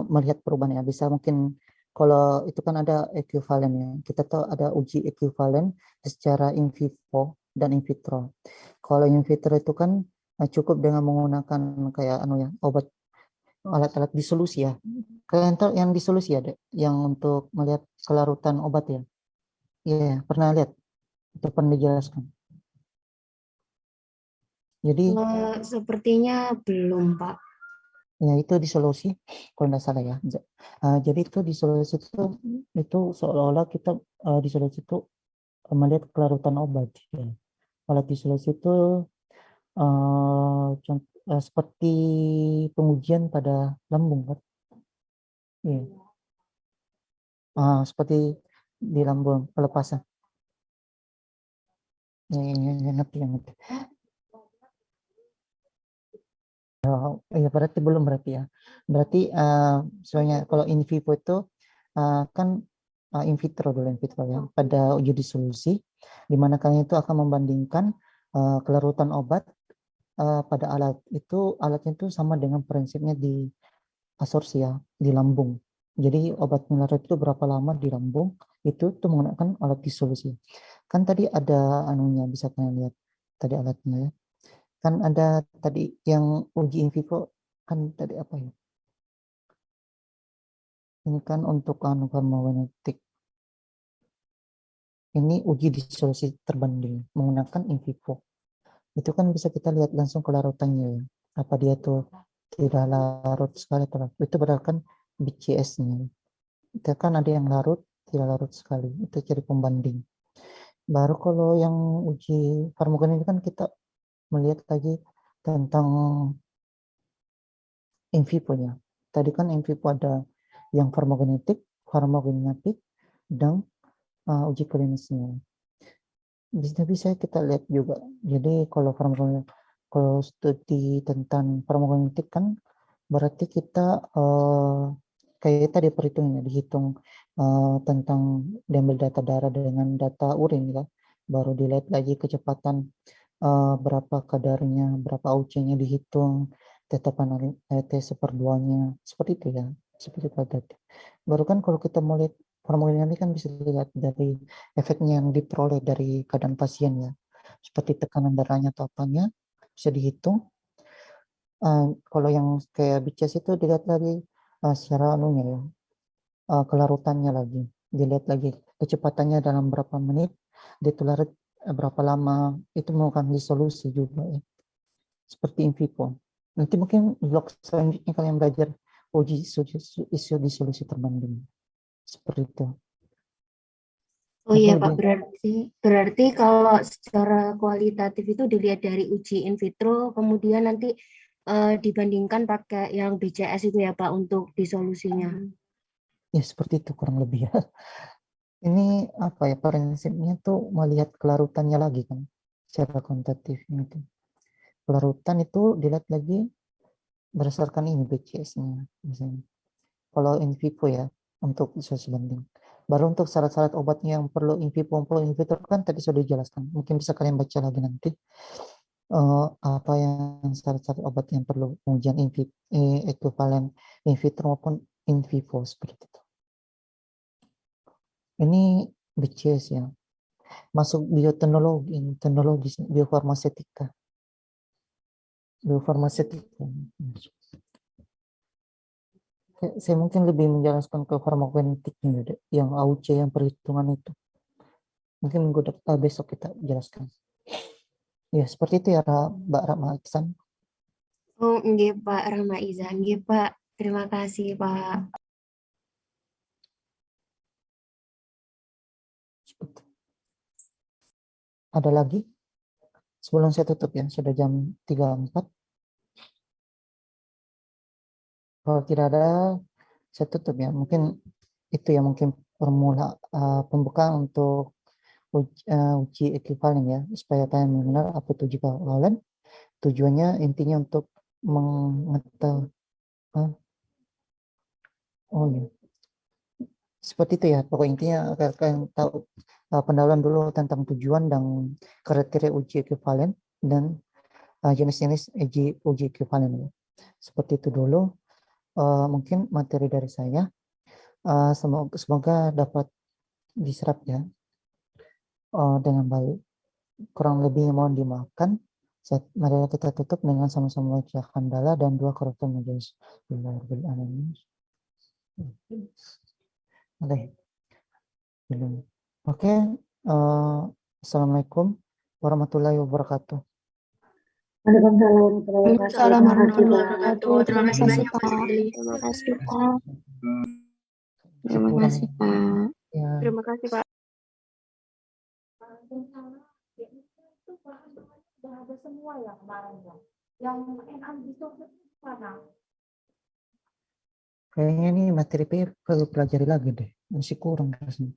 melihat perubahan ya, bisa mungkin kalau itu kan ada ekuivalen ya, kita tahu ada uji ekuivalen secara in vivo dan in vitro. Kalau in vitro itu kan cukup dengan menggunakan kayak ya, obat, alat-alat disolusi ya. Kalian tahu yang disolusi ada, yang untuk melihat kelarutan obat ya. Iya, pernah lihat? Itu pernah dijelaskan. Jadi sepertinya belum, Pak. Ya itu disolusi, kalau tidak salah ya. Jadi itu disolusi itu seolah-olah kita disolusi itu melihat kelarutan obat. Ya. Kalau disolusi itu seperti pengujian pada lambung, kan? Ya. Seperti di lambung pelepasan. Ya, ngerti. Ya berarti belum ya. Berarti soalnya kalau in vivo itu kan in vitro ya, pada uji disolusi, di mana kalian itu akan membandingkan kelarutan obat pada alat itu, alatnya itu sama dengan prinsipnya di absorpsi ya, di lambung. Jadi obatnya larut itu berapa lama di lambung, itu tuh menggunakan alat disolusi. Kan tadi ada anunya, bisa kalian lihat tadi alatnya ya. Kan ada tadi yang uji in vivo, kan tadi apa ya? Ini kan untuk farmakokinetik. Ini uji disolusi terbanding menggunakan in vivo. Itu kan bisa kita lihat langsung kelarutannya ya. Apa dia tuh tidak larut sekali atau itu berdasarkan BCS-nya. Itu kan ada yang larut, tidak larut sekali. Itu jadi pembanding. Baru kalau yang uji farmakokinetik kan kita melihat lagi tentang in vivo-nya. Tadi kan in vivo ada yang farmakokinetik, dan uji klinisnya. Bisa kita lihat juga. Jadi kalau studi tentang farmakokinetik kan berarti kita kayak tadi perhitungnya, dihitung tentang diambil data darah dengan data urin ya. Baru dilihat lagi kecepatan berapa kadarnya, berapa UC-nya dihitung, tetapan T/2-nya, seperti itu ya, seperti itu tadi. Baru kan kalau kita mau lihat farmakokinetik kan bisa dilihat dari efeknya yang diperoleh dari keadaan pasien ya, seperti tekanan darahnya atau apanya, bisa dihitung. Kalau yang kayak BCS itu dilihat lagi secara anunya ya, kelarutannya lagi, dilihat lagi kecepatannya dalam berapa menit, ditularut berapa lama, itu melakukan disolusi juga ya, seperti in vivo. Nanti mungkin blok selanjutnya kalian belajar uji disolusi terbanding, seperti itu. Oh iya, Pak, berarti kalau secara kualitatif itu dilihat dari uji in vitro, kemudian nanti dibandingkan pakai yang BCS itu ya, Pak, untuk disolusinya. Ya seperti itu kurang lebih ya. Ini apa ya, prinsipnya tuh melihat kelarutannya lagi kan, secara kuantitatif itu. Kelarutan itu dilihat lagi berdasarkan ini BCS-nya misalnya. Kalau in vivo ya, untuk disolusi banding. Baru untuk syarat-syarat obatnya yang perlu in vivo, perlu in vitro kan tadi sudah dijelaskan. Mungkin bisa kalian baca lagi nanti. Apa yang syarat-syarat obat yang perlu pengujian ekuivalen in vitro maupun in vivo seperti itu. Ini BCS ya. Masuk bioteknologi, biofarmasetika. Saya mungkin lebih menjelaskan ke farmakokinetiknya, yang AUC, yang perhitungan itu. Mungkin minggu besok kita jelaskan. Ya, seperti itu ya, Mbak Rahma Iksan. Oh, nggih, Pak Rahma Izan, nggih, Pak. Terima kasih, Pak. Ada lagi? Sebelum saya tutup ya, sudah jam 3.04. Kalau tidak ada, saya tutup ya. Mungkin itu ya, mungkin pembukaan untuk uji ekivalen ya, supaya kalian mengenal apa itu uji ekivalen. Tujuannya intinya untuk mengetahui, oh ya, seperti itu ya. Pokok intinya agar kalian tahu pendahuluan dulu tentang tujuan dan kriteria uji ekivalen dan jenis-jenis uji ekivalen ya. Seperti itu dulu. Mungkin materi dari saya. Semoga dapat diserap ya dengan baik. Kurang lebih mohon dimaafkan. Mari kita tutup dengan sama-sama baca hamdalah dan dua karakter majelis. Oke, assalamualaikum warahmatullahi wabarakatuh. Waalaikumsalam warahmatullahi wabarakatuh. Terima kasih banyak, Mas Billy. Terima kasih, Pak. Terima kasih, Pak. Ya. Terima kasih, Pak. Udah ada semua ya kemarin ya. Yang NA itu mana? Kayaknya ini materi perlu pelajari lagi deh. Masih kurang rasanya.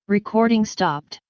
Recording stopped.